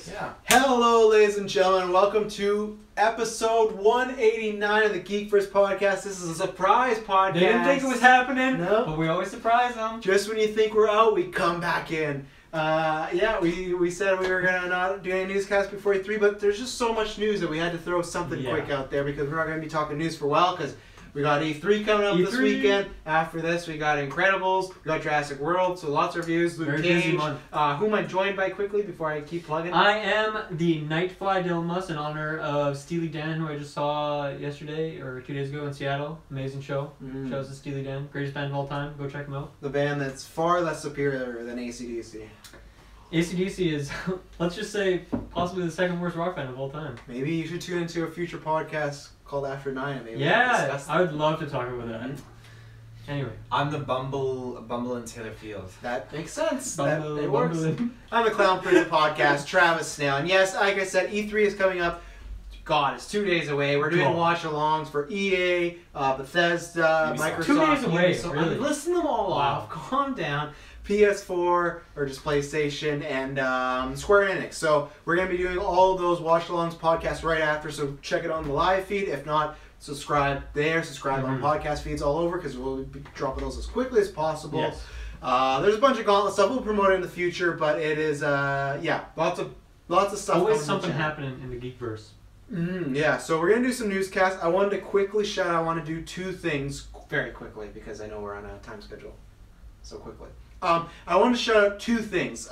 Yeah. Hello, ladies and gentlemen. Welcome to episode 189 of the GeekVerse podcast. This is a surprise podcast. They didn't think it was happening, no. but we always surprise them. Just when you think we're out, we come back in. We said we were going to not do any newscasts before E3, but there's just so much news that we had to throw something quick out there because we're not going to be talking news for a while because we got E3 coming up this weekend. After this, we got Incredibles, we got Jurassic World, so lots of reviews. Luke Cage. Who am I joined by quickly before I keep plugging? I am the Nightfly Dilemmas in honor of Steely Dan, who I just saw yesterday or 2 days ago in Seattle. Amazing show. Shows to Steely Dan. Greatest band of all time. Go check them out. The band that's far less superior than AC/DC. AC/DC is, let's just say, possibly the second worst rock band of all time. Maybe you should tune into a future podcast called After 9. Maybe yeah, I would love to talk about that. Anyway. I'm the Bumble and Taylor Field. That makes sense. It works. I'm the Clown Prison Podcast, Travis Snail. And yes, like I said, E3 is coming up. God, it's 2 days away. We're doing watch-alongs for EA, Bethesda, Microsoft. 2 days away, Ubisoft. really? Listen them all off. Calm down. PS4 or just PlayStation and Square Enix. So we're going to be doing all of those watch-alongs podcasts right after. So check it on the live feed. If not, subscribe there. Subscribe on podcast feeds all over because we'll be dropping those as quickly as possible. Yes. There's a bunch of Gauntlet stuff we'll promote in the future, but it is lots of stuff. Always something happening in the Geekverse. Yeah, so we're going to do some newscasts. I wanted to quickly shout out, I want to do two things very quickly because I know we're on a time schedule. So quickly. I want to shout out two things.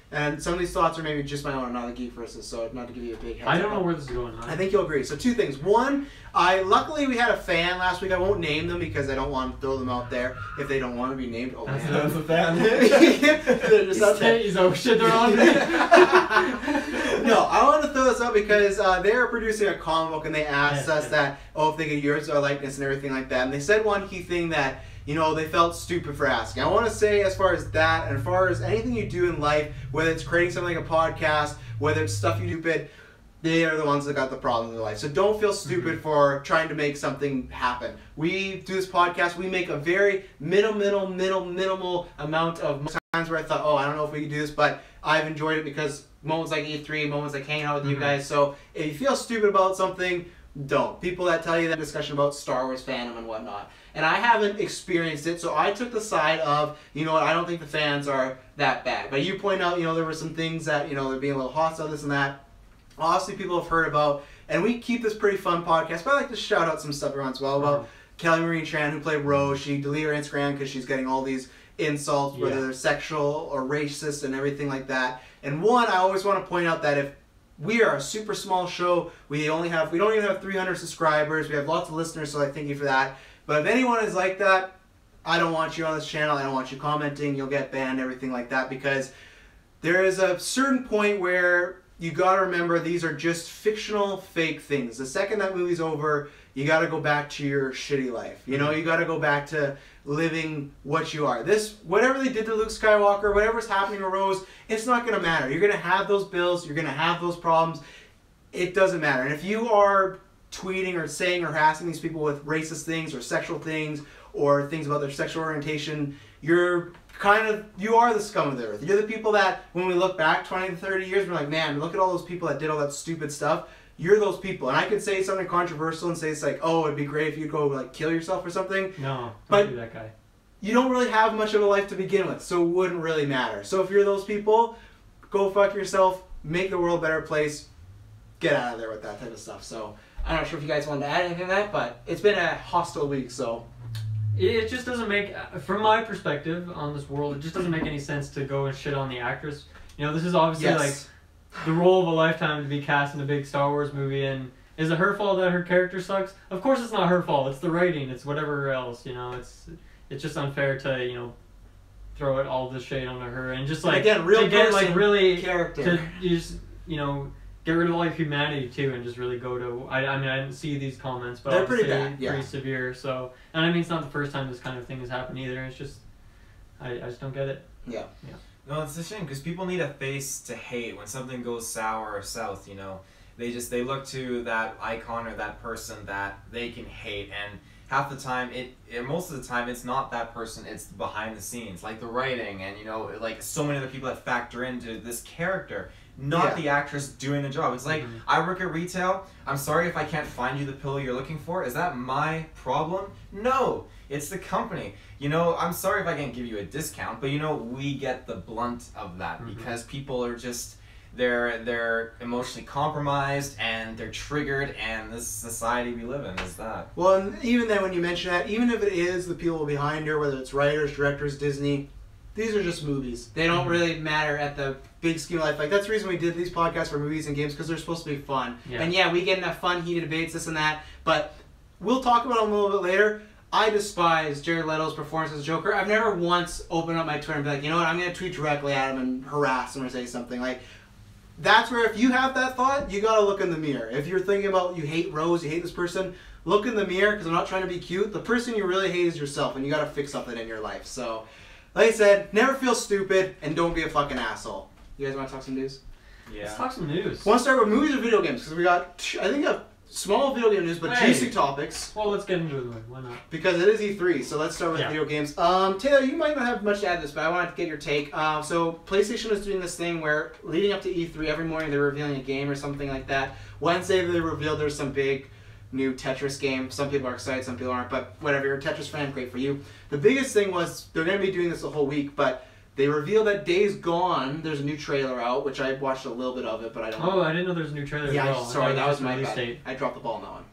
And some of these thoughts are maybe just my own, not the GeekVerse's, so not to give you a big heads up. I don't know where this is going. I think you'll agree. So two things. One, luckily we had a fan last week. I won't name them because I don't want to throw them out there if they don't want to be named. Oh, man. That's a fan. They're just out there. He's oh shit, they're on me. No, I want to throw this up because they are producing a comic book and they asked us that, if they could use our likeness and everything like that. And they said one key thing that, they felt stupid for asking. I want to say as far as that and as far as anything you do in life, whether it's creating something like a podcast, whether it's stuff you do, they are the ones that got the problem in their life. So don't feel stupid for trying to make something happen. We do this podcast, we make a very minimal amount of times where I thought, I don't know if we could do this, but I've enjoyed it because moments like E3, moments like hanging out with you guys. So if you feel stupid about something, don't. People that tell you that discussion about Star Wars fandom and whatnot. And I haven't experienced it, so I took the side of, I don't think the fans are that bad. But you point out, there were some things that, they're being a little hostile, this and that. Obviously, people have heard about, and we keep this pretty fun podcast, but I like to shout out some stuff every once in a while about Kelly Marie Tran, who played Rose. She deleted her Instagram because she's getting all these insults, whether they're sexual or racist and everything like that. And one, I always want to point out that if we are a super small show, we don't even have 300 subscribers, we have lots of listeners, so I thank you for that. But if anyone is like that, I don't want you on this channel, I don't want you commenting, you'll get banned, everything like that, because there is a certain point where you gotta remember these are just fictional, fake things. The second that movie's over, you gotta go back to your shitty life. You gotta go back to living what you are. Whatever they did to Luke Skywalker, whatever's happening to Rose, it's not gonna matter. You're gonna have those bills, you're gonna have those problems. It doesn't matter. And if you are tweeting or saying or harassing these people with racist things or sexual things or things about their sexual orientation, you are the scum of the earth. You're the people that, when we look back 20 to 30 years, we're like, man, look at all those people that did all that stupid stuff. You're those people. And I could say something controversial and say it's like, it'd be great if you'd go kill yourself or something. No, don't be that guy. You don't really have much of a life to begin with, so it wouldn't really matter. So if you're those people, go fuck yourself, make the world a better place, get out of there with that type of stuff. So I'm not sure if you guys wanted to add anything to that, but it's been a hostile week, so. It just doesn't make, from my perspective on this world, it just doesn't make any sense to go and shit on the actress. This is obviously the role of a lifetime to be cast in a big Star Wars movie, and is it her fault that her character sucks? Of course it's not her fault, it's the writing, it's whatever else, it's just unfair to, throw it all the shade onto her, and just again, really character. To just, get rid of all of humanity too, and just really go to. I didn't see these comments, but they're pretty bad, pretty severe. So, and it's not the first time this kind of thing has happened either. It's just, I just don't get it. Yeah. No, it's a shame because people need a face to hate when something goes sour or south. They look to that icon or that person that they can hate, and half the time most of the time it's not that person, it's behind the scenes, like the writing and so many other people that factor into this character not the actress doing the job. It's like, I work at retail. I'm sorry if I can't find you the pillow you're looking for. Is that my problem? No, it's the company. You know, I'm sorry if I can't give you a discount, but you know, we get the blunt of that because people are just, they're emotionally compromised and they're triggered, and this society we live in is that. Well, and even then when you mention that, even if it is the people behind her, whether it's writers, directors, Disney, these are just movies. They don't really matter at the big scheme of life. Like, that's the reason we did these podcasts for movies and games, because they're supposed to be fun. Yeah. And yeah, we get enough fun, heated debates, this and that, but we'll talk about them a little bit later. I despise Jared Leto's performance as Joker. I've never once opened up my Twitter and be like, you know what, I'm going to tweet directly at him and harass him or say something. Like, that's where if you have that thought, you got to look in the mirror. If you're thinking about you hate Rose, you hate this person, look in the mirror, because I'm not trying to be cute. The person you really hate is yourself, and you got to fix something in your life. So, like I said, never feel stupid, and don't be a fucking asshole. You guys want to talk some news? Yeah. Let's talk some news. Want to start with movies or video games? Because we got, I think, a small video game news, but juicy topics. Well, let's get into it. Why not? Because it is E3, so let's start with video games. Taylor, you might not have much to add to this, but I wanted to get your take. So PlayStation is doing this thing where, leading up to E3, every morning they're revealing a game or something like that. Wednesday they revealed there's some big new Tetris game. Some people are excited, some people aren't, but whatever, you're a Tetris fan, great for you. The biggest thing was, they're going to be doing this the whole week, but they revealed that Days Gone, there's a new trailer out, which I watched a little bit of it, but I don't know. Oh, I didn't know there's a new trailer as well. Sorry, that was my bad. I dropped the ball on that one.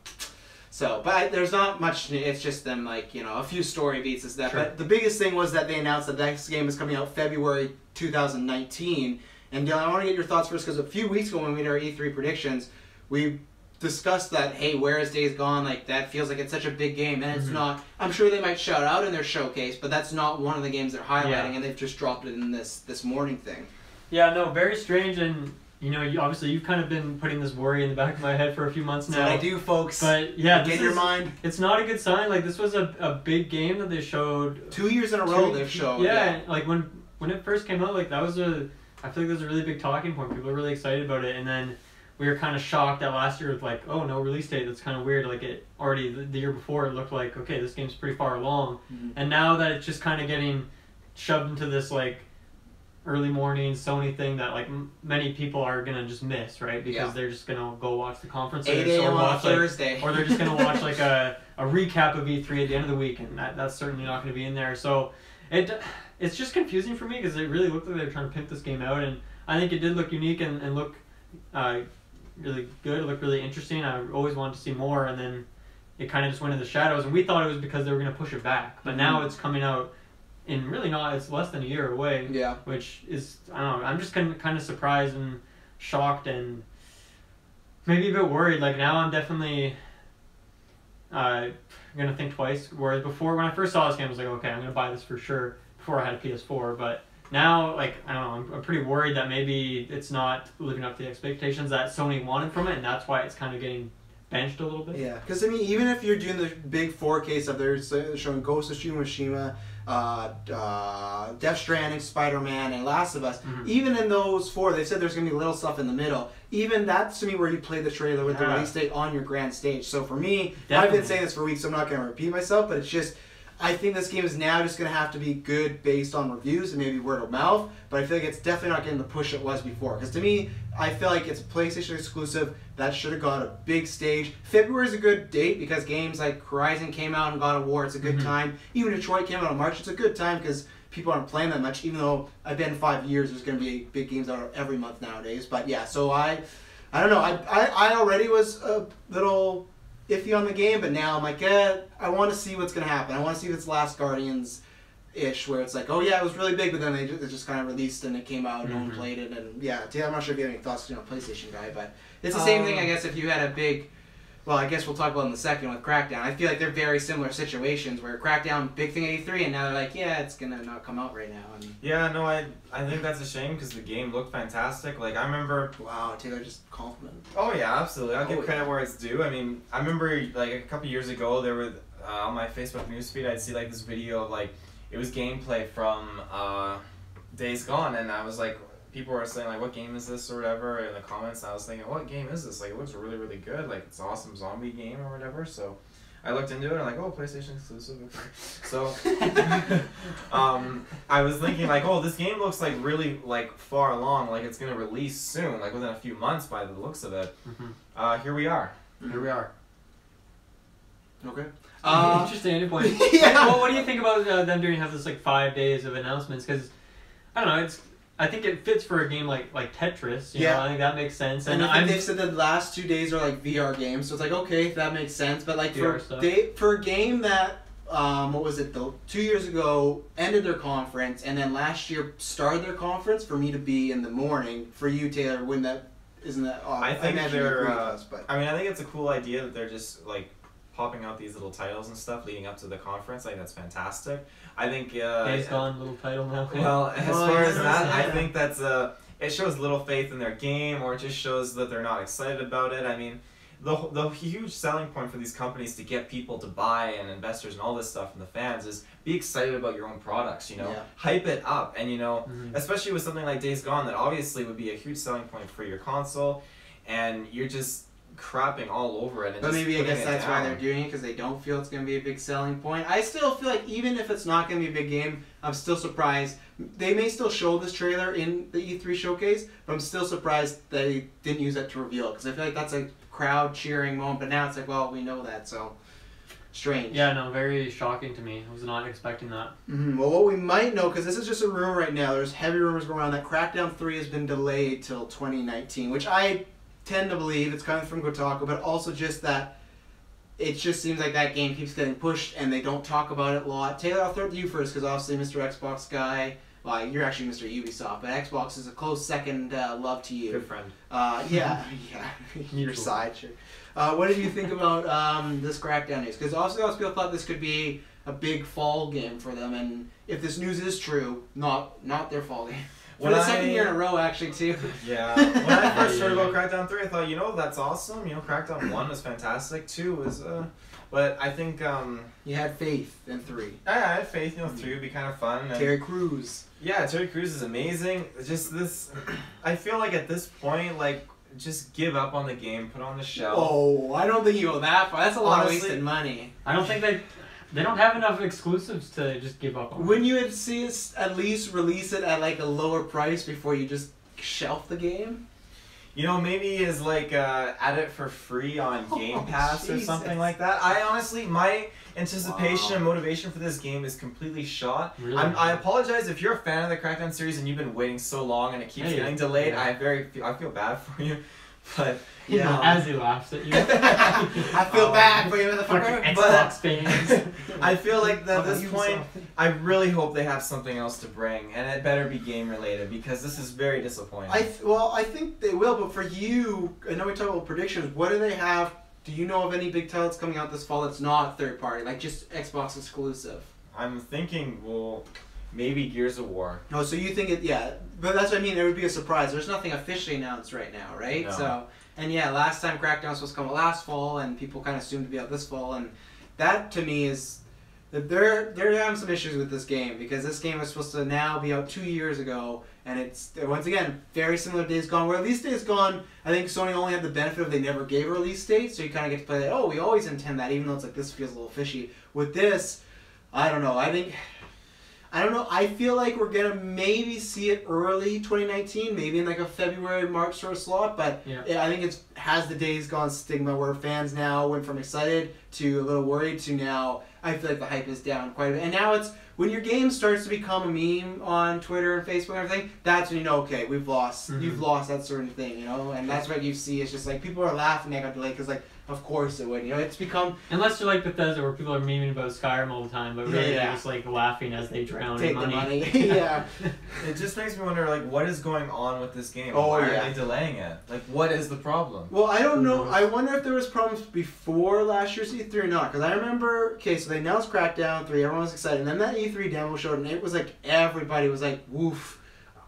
So, but there's not much, it's just them, like, you know, a few story beats is that. Sure. But the biggest thing was that they announced that the next game is coming out February 2019. And Dylan, I want to get your thoughts first, because a few weeks ago when we did our E3 predictions, we discussed that, hey, where is Days Gone? Like, that feels like it's such a big game, and it's not. I'm sure they might shout out in their showcase, but that's not one of the games they're highlighting, and they've just dropped it in this morning thing. Yeah, no, very strange, and you know, obviously you've kind of been putting this worry in the back of my head for a few months now. That's what I do, folks. But yeah, get in your mind. It's not a good sign. Like, this was a big game that they showed 2 years in a row. They've showed. Yeah, like when it first came out, like I feel like that was a really big talking point. People were really excited about it, and then we were kind of shocked that last year with like, oh, no release date. That's kind of weird. Like, it already the year before it looked like, okay, this game's pretty far along, and now that it's just kind of getting shoved into this like early morning Sony thing that like many people are gonna just miss, right? Because they're just gonna go watch the conference 8 a.m. on Thursday, or they're just gonna watch like a recap of E3 at the end of the week, and that's certainly not gonna be in there. So it's just confusing for me, because it really looked like they were trying to pimp this game out, and I think it did look unique and look really good. It looked really interesting. I always wanted to see more, and then it kind of just went in the shadows, and we thought it was because they were gonna push it back, but now it's coming out. And really not, it's less than a year away. Yeah. Which is, I don't know, I'm just kind of surprised and shocked and maybe a bit worried. Like, now I'm definitely going to think twice. Whereas before, when I first saw this game, I was like, okay, I'm going to buy this for sure, before I had a PS4. But now, like, I don't know, I'm pretty worried that maybe it's not living up to the expectations that Sony wanted from it, and that's why it's kind of getting benched a little bit. Yeah, because I mean, even if you're doing the big 4K stuff, they're showing Ghost of Tsushima, Death Stranding, Spider-Man, and Last of Us. Even in those four, they said there's going to be little stuff in the middle. Even that's to me where you play the trailer with the release date on your grand stage. So for me, I've been saying this for weeks, so I'm not going to repeat myself, but it's just, I think this game is now just going to have to be good based on reviews and maybe word of mouth, but I feel like it's definitely not getting the push it was before. Because to me, I feel like it's a PlayStation exclusive that should have got a big stage. February is a good date because games like Horizon came out and God of War, it's a good time. Even Detroit came out in March, it's a good time because people aren't playing that much, even though I've been 5 years, there's going to be big games out every month nowadays. But yeah, so I don't know, I already was a little iffy on the game, but now I'm like, I want to see what's going to happen. I want to see if it's Last Guardians-ish, where it's like, oh yeah, it was really big, but then they just kind of released and it came out and no one played it. And yeah, I'm not sure if you have any thoughts, PlayStation guy, but it's the same thing, I guess, if you had a big, well, I guess we'll talk about it in a second with Crackdown. I feel like they're very similar situations where Crackdown, big thing at E3, and now they're like, yeah, it's going to not come out right now. And yeah, no, I think that's a shame because the game looked fantastic. Like, I remember... Wow, Taylor just complimented. Oh, yeah, absolutely. I'll give credit where it's due. I mean, I remember, like, a couple years ago, there were, on my Facebook newsfeed, I'd see, like, this video of, like, it was gameplay from Days Gone, and I was like... People were saying, like, what game is this or whatever in the comments, and I was thinking, what game is this? Like, it looks really, really good. Like, it's an awesome zombie game or whatever. So, I looked into it and I'm like, oh, PlayStation exclusive. Okay. So, I was thinking like, oh, this game looks like really like far along, like it's gonna release soon, like within a few months by the looks of it. Here we are. Here we are. Okay. Interesting ending point. Yeah. Well, what do you think about them doing have this like 5 days of announcements? Because I don't know, I think it fits for a game like Tetris. You know, I think that makes sense. And I think they've said that the last 2 days are like VR games, so it's like okay, that makes sense. But like for a game that what was it? 2 years ago ended their conference, and then last year started their conference. For me to be in the morning, for you Taylor, when that isn't that? I think they're. I mean, I think it's a cool idea that they're just like popping out these little titles and stuff leading up to the conference. I think that's fantastic. I think Days Gone little title now. Well, as far as that, I think that's it shows little faith in their game, or it just shows that they're not excited about it. I mean, the huge selling point for these companies to get people to buy and investors and all this stuff and the fans is be excited about your own products, you know, hype it up, and you know, especially with something like Days Gone that obviously would be a huge selling point for your console, and you're just crapping all over it. And but maybe I guess that's why they're doing it, because they don't feel it's going to be a big selling point. I still feel like even if it's not going to be a big game, I'm still surprised. They may still show this trailer in the E3 showcase, but I'm still surprised they didn't use that to reveal it, because I feel like that's a crowd cheering moment, but now it's like, well, we know that, so strange. Yeah, no, very shocking to me. I was not expecting that. Well, what we might know, because this is just a rumor right now, there's heavy rumors going around that Crackdown 3 has been delayed till 2019, which I tend to believe. It's coming from Kotaku, but also just that it just seems like that game keeps getting pushed and they don't talk about it a lot. Taylor, I'll throw it to you first, because obviously Mr. Xbox guy, well, you're actually Mr. Ubisoft, but Xbox is a close second love to you. Good friend. Yeah, your side, sure. What did you think about this Crackdown news? Because also people thought this could be a big fall game for them, and if this news is true, not their fall game. For the second year in a row, actually, too. Yeah. When I first heard about Crackdown 3, I thought, you know, that's awesome. You know, Crackdown 1 was fantastic. 2 was, but I think, you had faith in 3. I had faith, you know, 3 would be kind of fun. And Terry Crews. Yeah, Terry Crews is amazing. Just this, I feel like at this point, like, just give up on the game, put it on the shelf. Oh, I don't think you go that far. That's a lot of wasted money. I don't think they don't have enough exclusives to just give up on. Wouldn't you see us at least release it at like a lower price before you just shelf the game? You know, maybe as like add it for free on Game Pass or something like that. I honestly, my anticipation and motivation for this game is completely shot. Really? I apologize if you're a fan of the Crackdown series and you've been waiting so long and it keeps getting delayed. Yeah. I feel bad for you. But yeah, as he laughs at you, I feel bad for you, motherfucker. Xbox fans. I feel like at this point, I really hope they have something else to bring, and it better be game related, because this is very disappointing. I think they will. But for you, I know we talk about predictions. What do they have? Do you know of any big titles coming out this fall that's not third party, like just Xbox exclusive? I'm thinking, well, maybe Gears of War. Oh, so you think it? Yeah, but that's what I mean. It would be a surprise. There's nothing officially announced right now, right? No. So, and yeah, last time Crackdown was supposed to come out last fall, and people kind of assumed to be out this fall, and that to me is that they're having some issues with this game, because this game was supposed to now be out 2 years ago, and it's once again very similar to Days Gone. Where at least Days Gone, I think Sony only had the benefit of they never gave a release date, so you kind of get to play that. Oh, we always intend that, even though it's like this feels a little fishy. With this, I don't know. I don't know. I feel like we're going to maybe see it early 2019, maybe in like a February, March sort of slot. But I think it has the Days Gone stigma where fans now went from excited to a little worried to now I feel like the hype is down quite a bit. And now it's when your game starts to become a meme on Twitter and Facebook and everything, that's when you know, okay, we've lost. You've lost that certain thing, you know? And that's what you see. It's just like people are laughing they got delayed because like, of course it would. You know, it's become... Unless you're like Bethesda where people are memeing about Skyrim all the time, but really they're just like laughing as they drown in money. Take the money. Yeah. It just makes me wonder, like, what is going on with this game? Why are they delaying it? Like, what is the problem? Well, I don't know. I wonder if there was problems before last year's E3 or not. Because I remember, okay, so they announced Crackdown 3, everyone was excited. And then that E3 demo showed, and it was like, everybody was like, woof.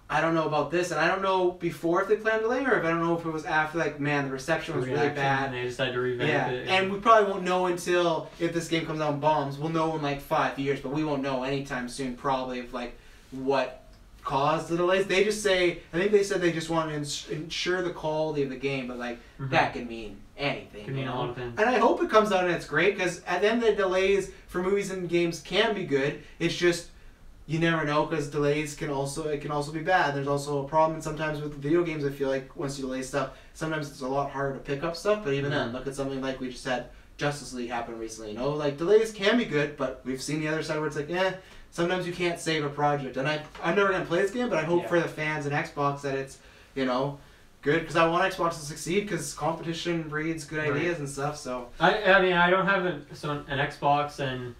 I don't know about this, and I don't know before if they planned to delay or if I don't know if it was after, like, man, the reception was really bad. And they decided to revamp it. And we probably won't know until, if this game comes out and bombs, we'll know in like 5 years, but we won't know anytime soon probably of like what caused the delays. They just say, I think they said they just want to ensure the quality of the game, but like that can mean anything. Can mean a lot of things. And I hope it comes out and it's great, because at the end the delays for movies and games can be good. It's just you never know, because delays can also be bad. There's also a problem sometimes with video games. I feel like once you delay stuff, sometimes it's a lot harder to pick up stuff. But even then, look at something like we just had Justice League happen recently. You know, like delays can be good, but we've seen the other side where it's like, sometimes you can't save a project. And I'm never gonna play this game, but I hope for the fans and Xbox that it's, you know, good, because I want Xbox to succeed, because competition breeds good ideas and stuff. So I mean, I don't have an Xbox, and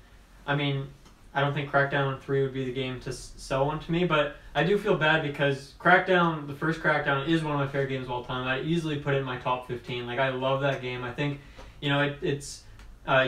I mean, I don't think Crackdown 3 would be the game to sell one to me, but I do feel bad because Crackdown, the first Crackdown, is one of my favorite games of all time. I easily put it in my top 15. Like, I love that game. I think, you know, it's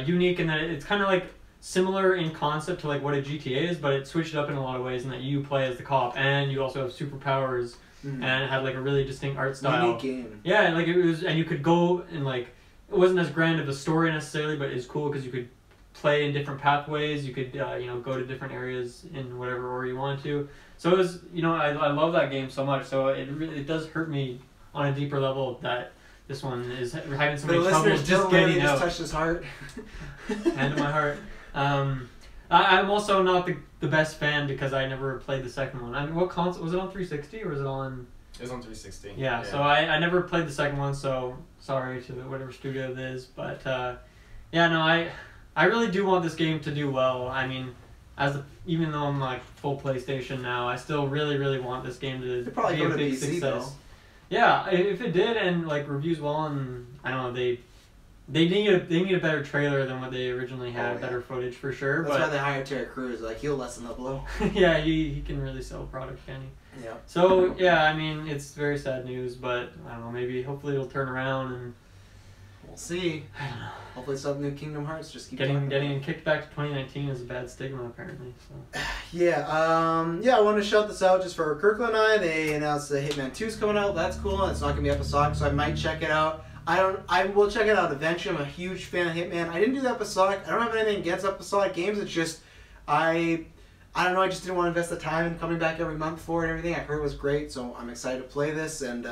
unique in that it's kind of like similar in concept to like what a GTA is, but it switched it up in a lot of ways in that you play as the cop and you also have superpowers, and it had like a really distinct art style. Unique game. Yeah, like it was, and you could go and like, it wasn't as grand of a story necessarily, but it's cool because you could play in different pathways. You could, you know, go to different areas in whatever order you wanted to. So it was, you know, I love that game so much. So it does hurt me on a deeper level that this one is having so many trouble just getting out. Touched his heart. Hand to my heart. I'm also not the best fan because I never played the second one. I mean, what console was it on? 360 or was it on? It was on 360. Yeah. So I never played the second one. So sorry to whatever studio it is, but yeah, no, I really do want this game to do well. I mean, even though I'm like full PlayStation now, I still really want this game to be a big success. Though. Yeah, if it did and like reviews well, and I don't know, they need a better trailer than what they originally had, better footage for sure. That's why they hired Terry Crews. Like, he'll lessen the blow. Yeah, he can really sell a product, can he? Yeah. So yeah, I mean, it's very sad news, but I don't know, maybe hopefully it'll turn around and. We'll see. I don't know. Hopefully something new Kingdom Hearts. Just keep getting kicked back to 2019 is a bad stigma apparently. So. Yeah. I want to shout this out just for Kirkland and I. They announced that Hitman 2 is coming out. That's cool. It's not gonna be episodic, so I might check it out. I will check it out eventually. I'm a huge fan of Hitman. I didn't do the episodic. I don't have anything against episodic games. It's just I don't know, I just didn't want to invest the time in coming back every month for it and everything. I heard it was great, so I'm excited to play this. And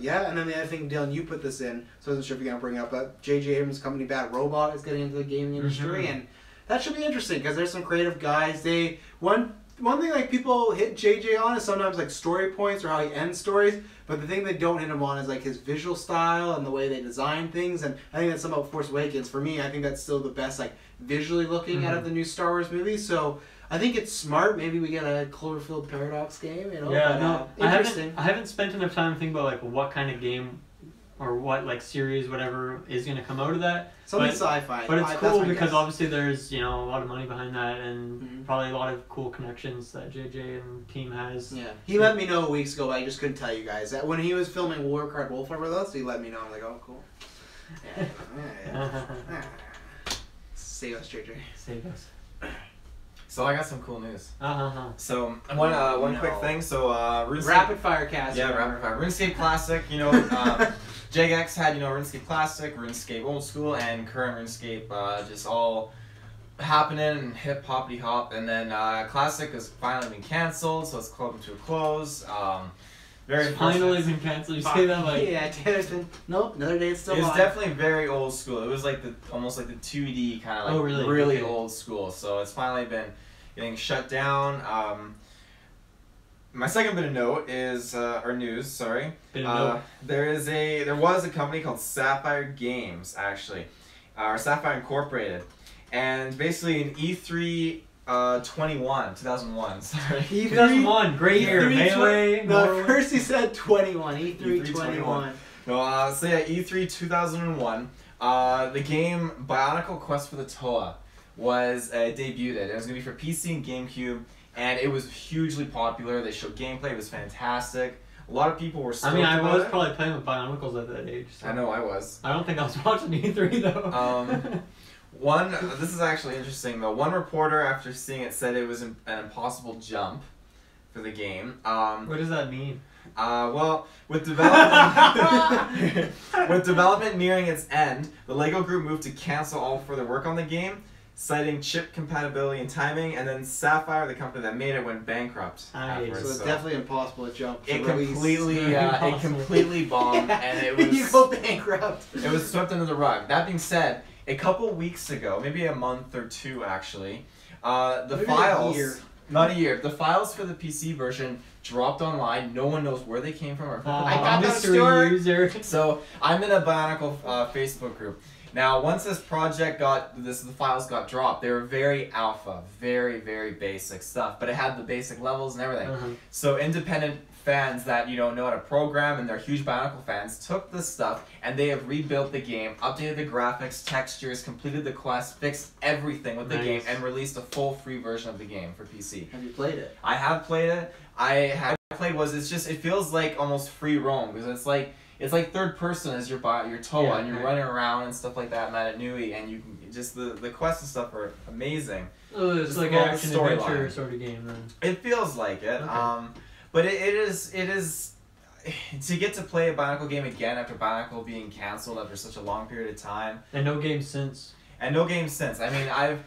yeah, and then the other thing, Dylan, you put this in, so I wasn't sure if you're going to bring it up, but J.J. Abrams' company Bad Robot is getting into the gaming industry, and that should be interesting because there's some creative guys. One thing like people hit J.J. on is sometimes like story points or how he ends stories, but the thing they don't hit him on is like his visual style and the way they design things. And I think that's something about Force Awakens. For me, I think that's still the best like visually looking out of the new Star Wars movies. So I think it's smart. Maybe we get a Cloverfield Paradox game, you know? Yeah, but, interesting. I haven't spent enough time thinking about like what kind of game or what like series, whatever, is going to come out of that. Something sci-fi. But it's cool because obviously there's, you know, a lot of money behind that and probably a lot of cool connections that JJ and team has. Yeah. He let me know weeks ago, but I just couldn't tell you guys. That when he was filming Warcry Wolfram with us, he let me know. I'm like, oh, cool. Save us, JJ. Save us. So I got some cool news. So one one quick thing. So RuneScape, rapid fire cast. Yeah, rapid fire. RuneScape Classic. You know, JGX had RuneScape Classic, RuneScape Old School, and current RuneScape just all happening and hip hoppity hop. And then Classic has finally been canceled, so it's coming to a close. Very finally been canceled. You say that like there's been another day. It's still. It's definitely very old school. It was like almost like the 2D kind of like really old school. So it's finally been getting shut down. My second bit of note is or news. Sorry. There was a company called Sapphire Games actually, or Sapphire Incorporated, and basically in E3. 2001, sorry. 2001, great year. Melee. No, first he said 21. E3 21. No, so yeah, E3 2001. The game Bionicle Quest for the Toa was debuted. It was gonna be for PC and GameCube, and it was hugely popular. They showed gameplay. It was fantastic. A lot of people were stoked I was it. Probably playing with Bionicles at that age. So. I know I was. I don't think I was watching E3 though. This is actually interesting though. One reporter, after seeing it, said it was an impossible jump for the game. What does that mean? Well, with development nearing its end, the LEGO Group moved to cancel all further work on the game, citing chip compatibility and timing, and then Sapphire, the company that made it, went bankrupt afterwards. So it's definitely impossible to jump. It completely bombed, and it was you go bankrupt. It was swept under the rug. That being said, a couple weeks ago, maybe a month or two actually, the files. Not a year. The files for the PC version dropped online. No one knows where they came from or I got that user. So I'm in a Bionicle Facebook group. Now, once the files got dropped, they were very alpha, very, very basic stuff, but it had the basic levels and everything. So independent fans that know how to program and they're huge Bionicle fans took this stuff and they have rebuilt the game, updated the graphics, textures, completed the quest, fixed everything with the game, and released a full free version of the game for PC. Have you played it? I have played it. It feels like almost free roam because it's like third person as your Toa and you're running around and stuff like that, Matt Nui, and you can just the quests and stuff are amazing. Oh, it's just like an action adventure sort of game then. It feels like it. Okay. But it is to get to play a Bionicle game again after Bionicle being canceled after such a long period of time. And no game since. I mean, I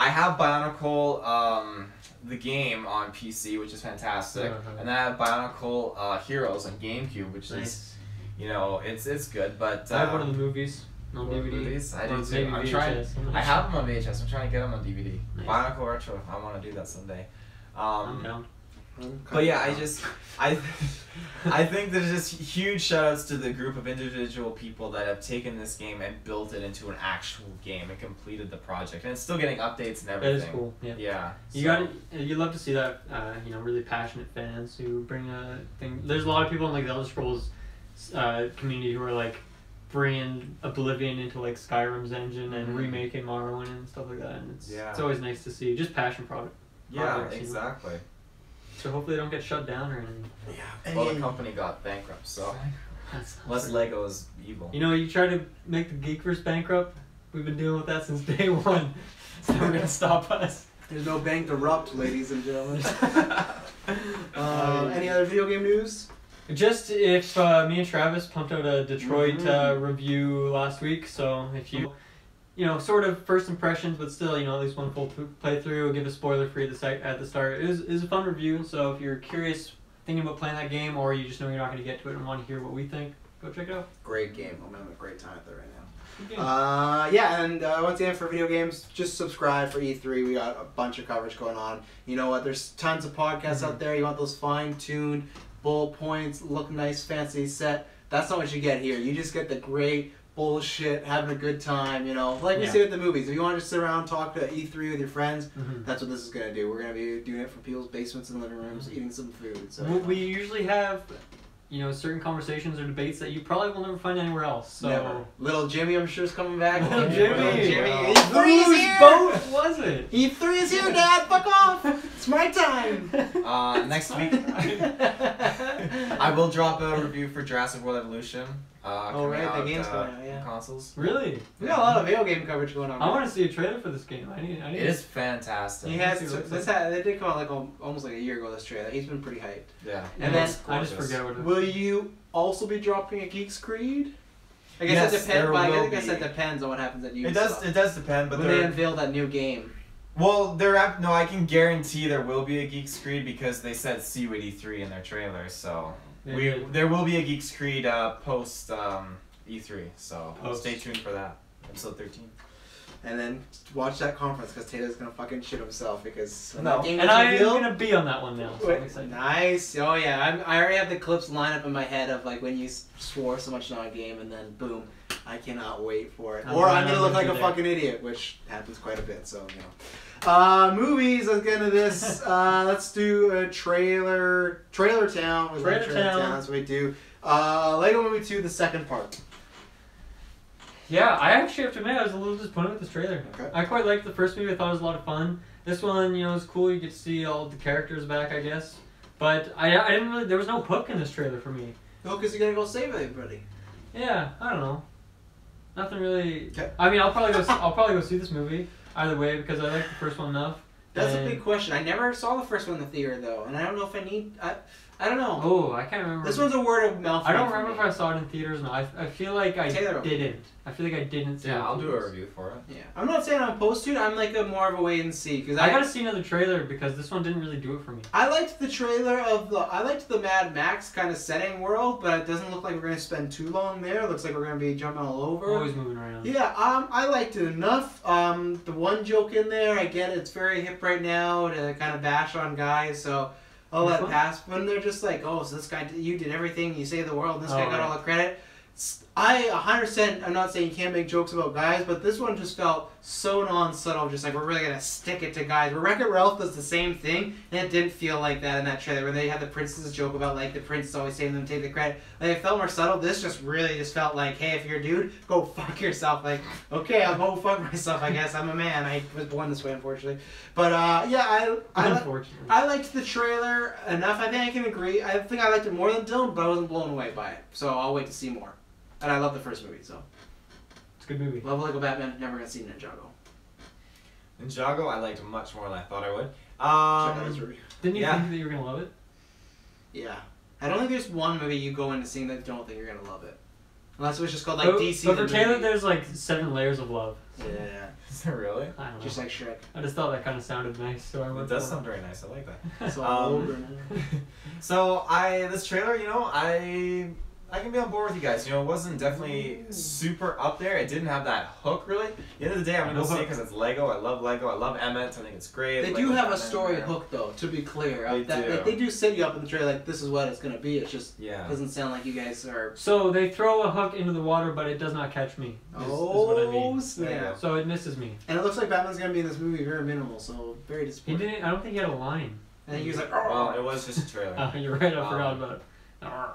have Bionicle the game on PC, which is fantastic, and then I have Bionicle Heroes on GameCube, which is it's good. But I have one of the movies on DVD. Movies? I do too. I'm trying. I have them on VHS. I'm trying to get them on DVD. Nice. Bionicle Retro. I want to do that someday. I'm down. But yeah, I think there's just huge shoutouts to the group of individual people that have taken this game and built it into an actual game and completed the project, and it's still getting updates and everything. That is cool. Yeah. You love to see that. Really passionate fans who bring a thing. There's a lot of people in like the Elder Scrolls community who are like bringing Oblivion into like Skyrim's engine and remaking Morrowind and stuff like that, and it's always nice to see just passion projects. Yeah, exactly. So hopefully they don't get shut down or anything. Yeah. Well, the company got bankrupt, so unless Lego is evil. You try to make the GeekVerse bankrupt. We've been dealing with that since day one. It's never gonna stop us. There's no bank to erupt, ladies and gentlemen. Any other video game news? Just if me and Travis pumped out a Detroit review last week, so if you sort of first impressions, but still, at least one full playthrough, give a spoiler free at the start. It was a fun review, so if you're curious, thinking about playing that game, or you just know you're not going to get to it and want to hear what we think, go check it out. Great game. I'm having a great time with it right now. And once again, for video games, just subscribe for E3. We got a bunch of coverage going on. You know what? There's tons of podcasts out there. You want those fine-tuned bullet points, look nice, fancy set. That's not what you get here. You just get the great bullshit, having a good time, like we say with the movies. If you want to just sit around and talk to E3 with your friends, that's what this is going to do. We're going to be doing it from people's basements and living rooms, eating some food. So we usually have, certain conversations or debates that you probably will never find anywhere else. So never. Little Jimmy, I'm sure, is coming back. Little Jimmy. E3 is here. Boat was it? E3 is here, Dad. Fuck off. It's my time. Next week, I will drop a review for Jurassic World Evolution. The game's coming out, consoles. Really? We got a lot of video game coverage going on. I want to see a trailer for this game. I need it is fantastic. They did come out almost like a year ago, this trailer. He's been pretty hyped. Yeah. And then I just forget what it is. Will you also be dropping a Geeks Creed? I guess it depends. But I guess it depends on what happens at Ubisoft. It does depend, but when they unveil that new game. Well, I can guarantee there will be a Geeks Creed because they said see you at E3 in their trailer, so there will be a Geeks Creed post E3, so stay tuned for that. Episode 13. And then watch that conference because Taylor's gonna fucking shit himself because I'm gonna be on that one now. So I'm excited. Nice. Oh yeah, I already have the clips lined up in my head of like when you swore so much on a game and then boom, I cannot wait for it. I'm gonna look like a fucking idiot, which happens quite a bit. So movies. Let's get into this. Let's do a Trailer Town. Trailer Town. That's what we do. Lego Movie 2, the second part. Yeah, I actually have to admit I was a little disappointed with this trailer. Okay. I quite liked the first movie. I thought it was a lot of fun. This one, is cool. You get to see all the characters back, I guess. But I didn't really. There was no hook in this trailer for me. No, because you're gonna go save everybody. Yeah, I don't know. Nothing really. Okay. I mean, I'll probably go see this movie either way because I like the first one enough. That's a big question. I never saw the first one in the theater though, and I don't know if I need. I don't know. Oh, I can't remember. This one's a word of mouth. I don't remember if I saw it in theaters or not. I feel like I didn't. I feel like I didn't see it. Yeah, I'll do a review for it. Yeah. I'm not saying I'm opposed to it. I'm like a more of a wait and see. Cause I gotta see another trailer because this one didn't really do it for me. I liked the trailer of I liked the Mad Max kind of setting world, but it doesn't look like we're gonna spend too long there. It looks like we're gonna be jumping all over. Always moving around. Yeah, I liked it enough. The one joke in there, I get it's very hip right now to kind of bash on guys, so I'll let it pass. When they're just like, oh, so this guy, you did everything, you saved the world, and this guy got all the credit. I 100%, I'm not saying you can't make jokes about guys, but this one just felt so non-subtle, just like we're really going to stick it to guys. Where Wreck-It Ralph does the same thing, and it didn't feel like that in that trailer, where they had the princess joke about like the prince always saving them to take the credit. Like, it felt more subtle. This just really just felt like, hey, if you're a dude, go fuck yourself. Like, okay, I'll go fuck myself, I guess. I'm a man. I was born this way, unfortunately. But yeah, I liked the trailer enough. I think I can agree. I think I liked it more than Dylan, but I wasn't blown away by it. So I'll wait to see more. And I love the first movie, so. It's a good movie. Love Lego Batman, never gonna see Ninjago. Ninjago, I liked much more than I thought I would. Didn't you think that you were gonna love it? Yeah. I don't think there's one movie you go into seeing that don't think you're gonna love it. Unless it was just called like DC. But for Taylor, there's like 7 layers of love. Yeah. Is there really? I don't know. Just like Shrek. I just thought that kind of sounded nice, so I went. It does sound very nice. I like that. It's all over now. So this trailer, you know, I can be on board with you guys. You know, it wasn't definitely super up there. It didn't have that hook, really. At the end of the day, I'm going to see it because it's Lego. I love Lego. I love Emmett. I think it's great. They do have a story hook, though, to be clear. They do. Like, they do set you up in the trailer like, this is what it's going to be. It just doesn't sound like you guys are... So they throw a hook into the water, but it does not catch me, is what I mean. Snap. So it misses me. And it looks like Batman's going to be in this movie very minimal, so very disappointing. I don't think he had a line. And he was like, well, it was just a trailer. You're right, I forgot about it.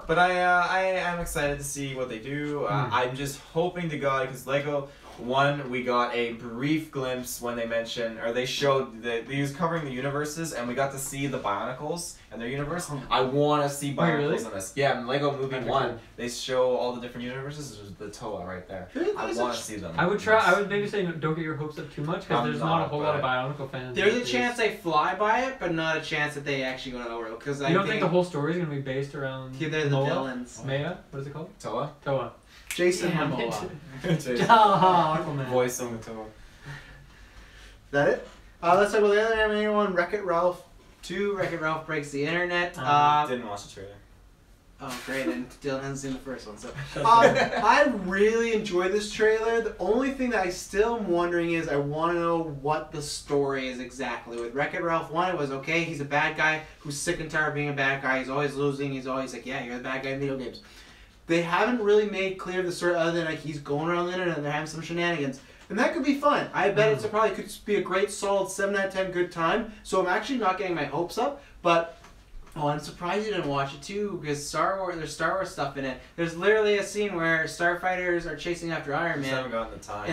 But I am excited to see what they do. I'm just hoping to God, because Lego, one, we got a brief glimpse when they mentioned, or they showed that they was covering the universes, and we got to see the Bionicles and their universe. I want to see Bionicles in this. Yeah, in Lego Movie 1, they show all the different universes. There's the Toa right there. I want to see them. I would maybe say don't get your hopes up too much, because there's not a whole lot of Bionicle fans. There's a chance they fly by it, but not a chance that they actually go to overload. Because you don't think the whole story is going to be based around they're the villains. Maya? What is it called? Toa? Toa. Jason Momoa. Aquaman. Voice of the Toa. Is that it? Let's talk about the other animated one, Wreck-It Ralph 2. Wreck-It Ralph Breaks the Internet. Didn't watch the trailer. Oh, great, and Dylan hasn't seen the first one, so... I really enjoyed this trailer. The only thing that I still am wondering is I want to know what the story is exactly. With Wreck-It Ralph 1, it was, okay, he's a bad guy who's sick and tired of being a bad guy. He's always losing. He's always like, yeah, you're the bad guy in video games. They haven't really made clear the story other than like he's going around the internet and they're having some shenanigans. And that could be fun. I bet it's probably could be a great, solid 7 out of 10 good time. So I'm actually not getting my hopes up, but... Oh, I'm surprised you didn't watch it too, because there's Star Wars stuff in it. There's literally a scene where starfighters are chasing after Iron Man. Haven't gotten the time.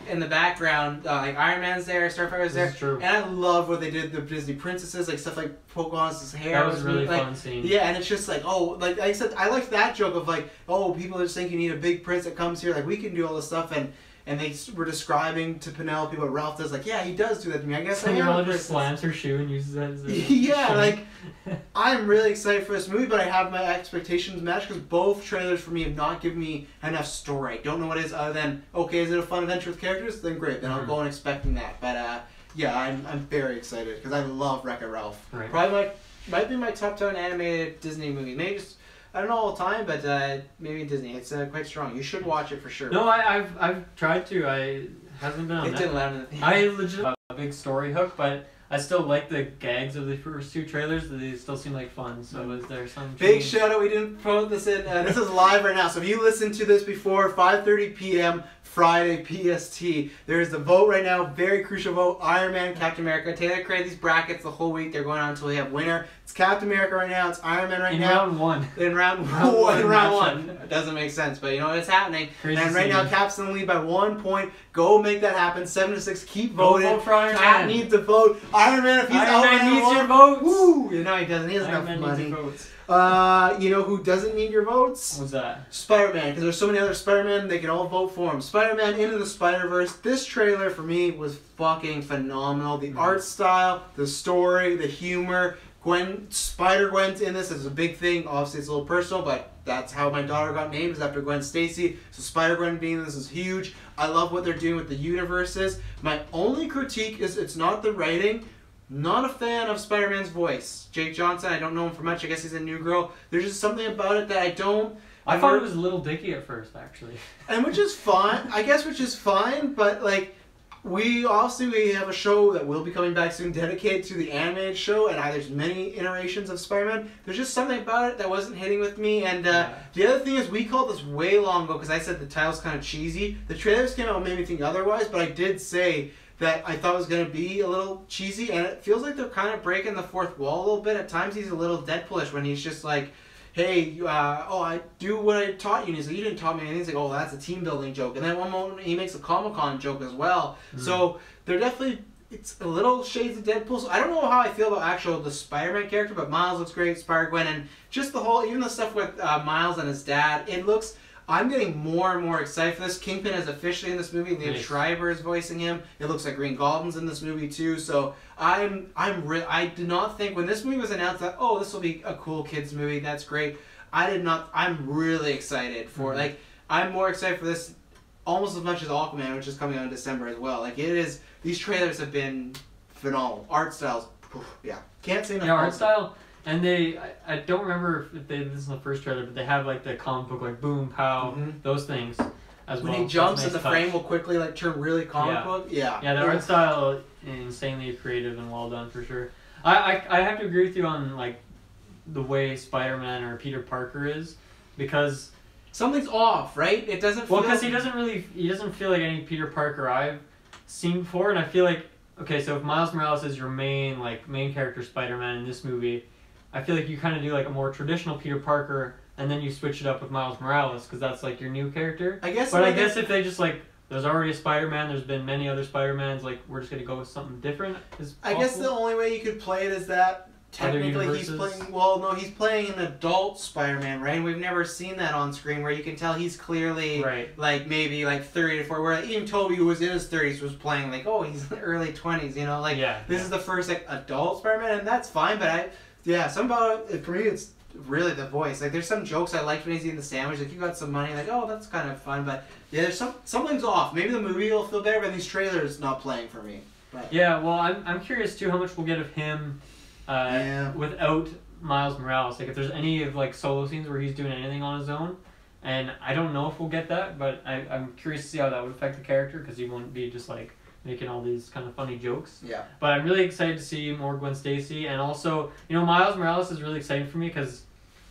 In the background, like Iron Man's there, Starfighter's there. True. And I love what they did with the Disney princesses, like stuff like Pocahontas' hair. That was a really fun scene. Yeah, and it's just like, oh, like I said, I like that joke of like, oh, people just think you need a big prince that comes here, like we can do all this stuff, and they were describing to Penelope what Ralph does, like, yeah, he does do that to me. I guess I am. Just slams her shoe and uses that as a yeah, like, I'm really excited for this movie, but I have my expectations matched because both trailers for me have not given me enough story. I don't know what it is other than, okay, is it a fun adventure with characters? Then great, then I'll go in expecting that. But yeah, I'm very excited because I love Wreck-It Ralph. Right. Probably might be my top 10 animated Disney movie. Maybe just, I don't know all the time, but maybe Disney. It's quite strong. You should watch it for sure. No, I've tried to. I hasn't been on it. Didn't land in the theater. I legit have a big story hook, but I still like the gags of the first 2 trailers. They still seem like fun. So is there some big shout out? We didn't promote this in. This is live right now. So if you listened to this before 5:30 p.m. Friday PST, there is the vote right now. Very crucial vote. Iron Man, Captain America. Taylor created these brackets the whole week. They're going on until we have winner. It's Captain America right now. It's Iron Man right now. In round 1. In round one. It doesn't make sense, but you know it's happening. Crazy and right now, Cap's in the lead by 1 point. Go make that happen. 7-6. Keep voting. Vote for Iron Cap Man. needs to vote. Iron Man, if he's Iron out Man needs your votes. Woo! You know he doesn't. He has Iron enough Man money. needs your votes. You know who doesn't need your votes? What's that? Spider-Man, because there's so many other Spider-Man, they can all vote for him. Spider-Man Into the Spider-Verse. This trailer for me was fucking phenomenal. The art style, the story, the humor, Spider-Gwen's in this is a big thing. Obviously, it's a little personal, but that's how my daughter got named, is after Gwen Stacy. So Spider-Gwen being in this is huge. I love what they're doing with the universes. My only critique is it's not the writing. Not a fan of Spider-Man's voice. Jake Johnson, I don't know him for much. I guess he's a new girl. There's just something about it that I don't... I thought it was a little Dicky at first, actually. And which is fine. I guess which is fine, but like... We have a show that will be coming back soon dedicated to the animated show, and there's many iterations of Spider-Man. There's just something about it that wasn't hitting with me, and the other thing is we called this way long ago because I said the title's kind of cheesy. The trailers came out and made me think otherwise, but I did say that I thought it was going to be a little cheesy, and it feels like they're kind of breaking the fourth wall a little bit. At times he's a little Deadpoolish when he's just like, hey, I do what I taught you. And he's like, you didn't taught me anything. He's like, oh, that's a team building joke. And then one moment he makes a Comic-Con joke as well. Mm. So they're definitely, it's a little shades of Deadpool. So I don't know how I feel about the Spider-Man character, but Miles looks great, Spider-Gwen, and just the whole, even the stuff with Miles and his dad, it looks... I'm getting more and more excited for this. Kingpin is officially in this movie. Liam Schreiber is voicing him. It looks like Green Goblin's in this movie too. So I did not think when this movie was announced that, oh, this will be a cool kids movie. That's great. I'm really excited for I'm more excited for this almost as much as Aquaman, which is coming out in December as well. Like it is. These trailers have been phenomenal. Art styles, yeah, can't say enough. Yeah, art style. And I don't remember if this is the first trailer, but they have like the comic book, like boom, pow, those things as well. When he jumps and the frame will quickly like turn really comic book. Yeah. Yeah, the art style insanely creative and well done for sure. I have to agree with you on like the way Spider-Man or Peter Parker is, because something's off, right? It doesn't feel... Well, because he doesn't feel like any Peter Parker I've seen before, and I feel like, okay, so if Miles Morales is your main character Spider-Man in this movie, I feel like you kind of do like a more traditional Peter Parker, and then you switch it up with Miles Morales, because that's like your new character. I guess if they just like, there's already a Spider-Man, there's been many other Spider-Mans, like we're just going to go with something different. I guess the only way you could play it is that technically he's playing an adult Spider-Man, right? And we've never seen that on screen where you can tell he's clearly like maybe like 30 to 40, where even Toby, who was in his 30s, was playing like, oh, he's in the early 20s, you know? This is the first like adult Spider-Man, and that's fine, but something about it, for me, it's really the voice. Like, there's some jokes I liked when he's eating the sandwich. Like, you got some money. Like, oh, that's kind of fun. But yeah, there's something's off. Maybe the movie will feel better, but these trailers not playing for me. But yeah, well, I'm curious too how much we'll get of him without Miles Morales. Like, if there's any of like solo scenes where he's doing anything on his own, and I don't know if we'll get that, but I'm curious to see how that would affect the character, because he won't be just like making all these kind of funny jokes. Yeah. But I'm really excited to see more Gwen Stacy, and also, Miles Morales is really exciting for me because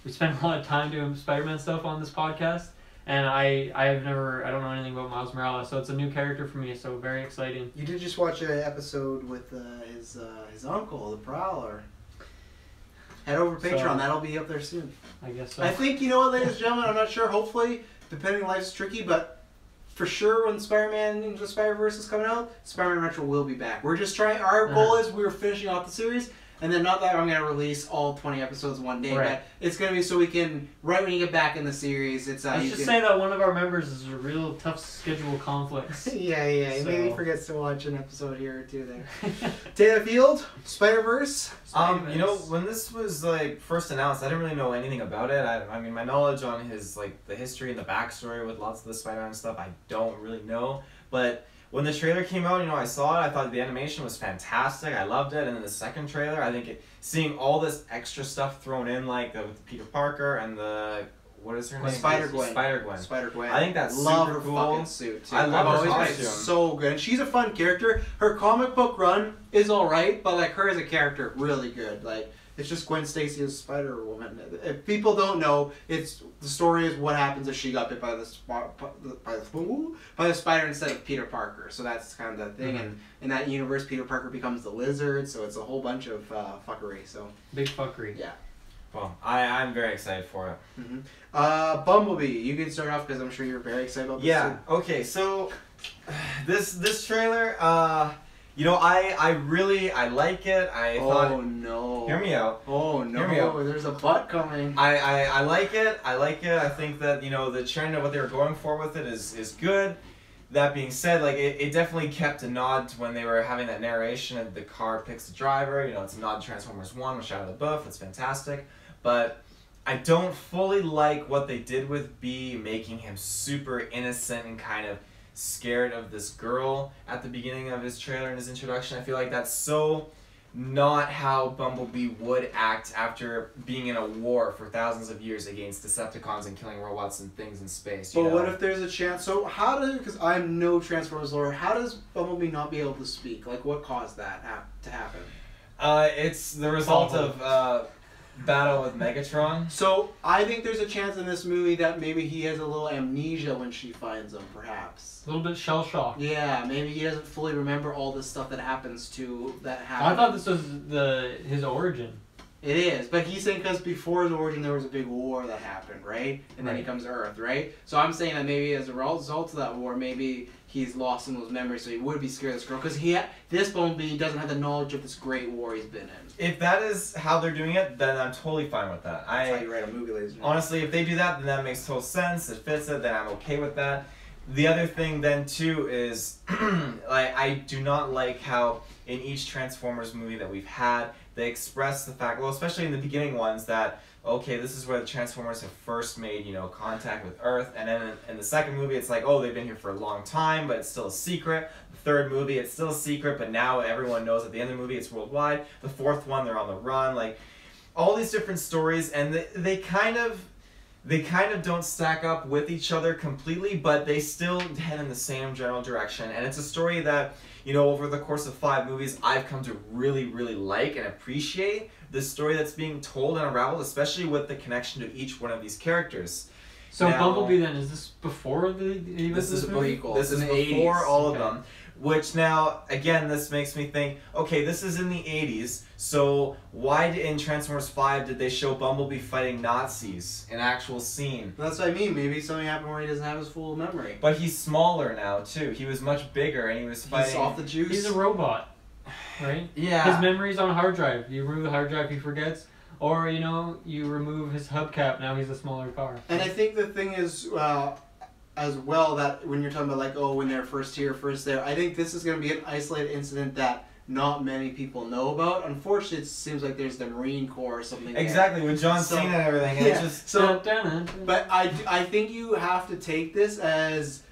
we spent a lot of time doing Spider-Man stuff on this podcast, and I don't know anything about Miles Morales, so it's a new character for me, so very exciting. You did just watch an episode with his uncle, the Prowler. Head over to Patreon, that'll be up there soon. I guess so. I think, you know what, ladies and gentlemen, I'm not sure, hopefully, depending on life's tricky, but for sure, when Spider-Man Into the Spider-Verse is coming out, Spider-Man Retro will be back. We're just trying... Our goal is we're finishing off the series, and then not that I'm going to release all 20 episodes one day, but it's going to be so we can... Right when you get back in the series, it's... Let's just say that one of our members is a real tough schedule conflicts. Yeah. He maybe forgets to watch an episode here or two there. Data Field, Spider-Verse. When this was like first announced, I didn't really know anything about it. I mean, my knowledge on his like the history and the backstory with lots of the Spider-Man stuff, I don't really know. But when the trailer came out, I saw it. I thought the animation was fantastic. I loved it. And then the second trailer, I think seeing all this extra stuff thrown in, like with Peter Parker and the what is her name? Spider-Gwen. Spider-Gwen. I think that's love super her cool. fucking suit too. I love her costume. So good. And she's a fun character. Her comic book run is alright, but like her as a character, really good. Like it's just Gwen Stacy as Spider-Woman. If people don't know, the story is what happens if she got bit by the spider instead of Peter Parker. So that's kind of the thing. Mm-hmm. And in that universe, Peter Parker becomes the Lizard. So it's a whole bunch of fuckery. So big fuckery. Yeah. Well, I'm very excited for it. Mm-hmm. Bumblebee, you can start off because I'm sure you're very excited about this. Yeah. Okay. So this trailer, I like it. I thought. Oh no. Hear me out. Oh no. Hear me out. There's a butt coming. I like it. I think that the trend of what they were going for with it is good. that being said, like it definitely kept a nod to when they were having that narration and the car picks the driver. You know, it's a nod to Transformers 1, which out of the buff. It's fantastic. But I don't fully like what they did with B, making him super innocent and kind of scared of this girl at the beginning of his trailer and his introduction. I feel like that's so not how Bumblebee would act after being in a war for thousands of years against Decepticons and killing robots and things in space. But what if there's a chance? So how does, because I'm no Transformers lore, how does Bumblebee not be able to speak? Like, what caused that to happen? It's the result of battle with Megatron. So I think there's a chance in this movie that maybe he has a little amnesia when she finds him, perhaps. A little bit shell shocked. Yeah, maybe he doesn't fully remember all this stuff that happens I thought this was his origin. It is, but he's saying because before his origin there was a big war that happened, right? And then he comes to Earth, right? So I'm saying that maybe as a result of that war, maybe he's lost in those memories, so he would be scared of this girl because this Bumblebee doesn't have the knowledge of this great war he's been in. If that is how they're doing it, then I'm totally fine with that. That's how you write a movie, ladies and gentlemen. Honestly, if they do that, then that makes total sense. It fits it. Then I'm okay with that. The other thing then too is, like, I do not like how in each Transformers movie that we've had, they express the fact, well, especially in the beginning ones, that okay, this is where the Transformers have first made, you know, contact with Earth, and then in the second movie, it's like, oh, they've been here for a long time, but it's still a secret. The third movie, it's still a secret, but now everyone knows at the end of the movie it's worldwide. The fourth one, they're on the run. Like, all these different stories, and they kind of don't stack up with each other completely, but they still head in the same general direction. And it's a story that, you know, over the course of 5 movies, I've come to really, really like and appreciate the story that's being told and unraveled, especially with the connection to each one of these characters. So now, Bumblebee then, is this before this is prequel. This is before all of them. Which now, again, this makes me think, okay, this is in the 80s, so why in Transformers 5 did they show Bumblebee fighting Nazis, an actual scene? That's what I mean, maybe something happened where he doesn't have his full memory. But he's smaller now, too. He was much bigger, and he was fighting... He's off the juice. He's a robot, right? Yeah. His memory's on a hard drive. You remove the hard drive, he forgets. Or, you know, you remove his hubcap, now he's a smaller car. And I think the thing is... as well, that when you're talking about like, oh, when they're first here, first there, I think this is going to be an isolated incident that not many people know about. Unfortunately, it seems like there's the Marine Corps or something. Exactly, with John Cena and everything. And yeah. Just... But I think you have to take this as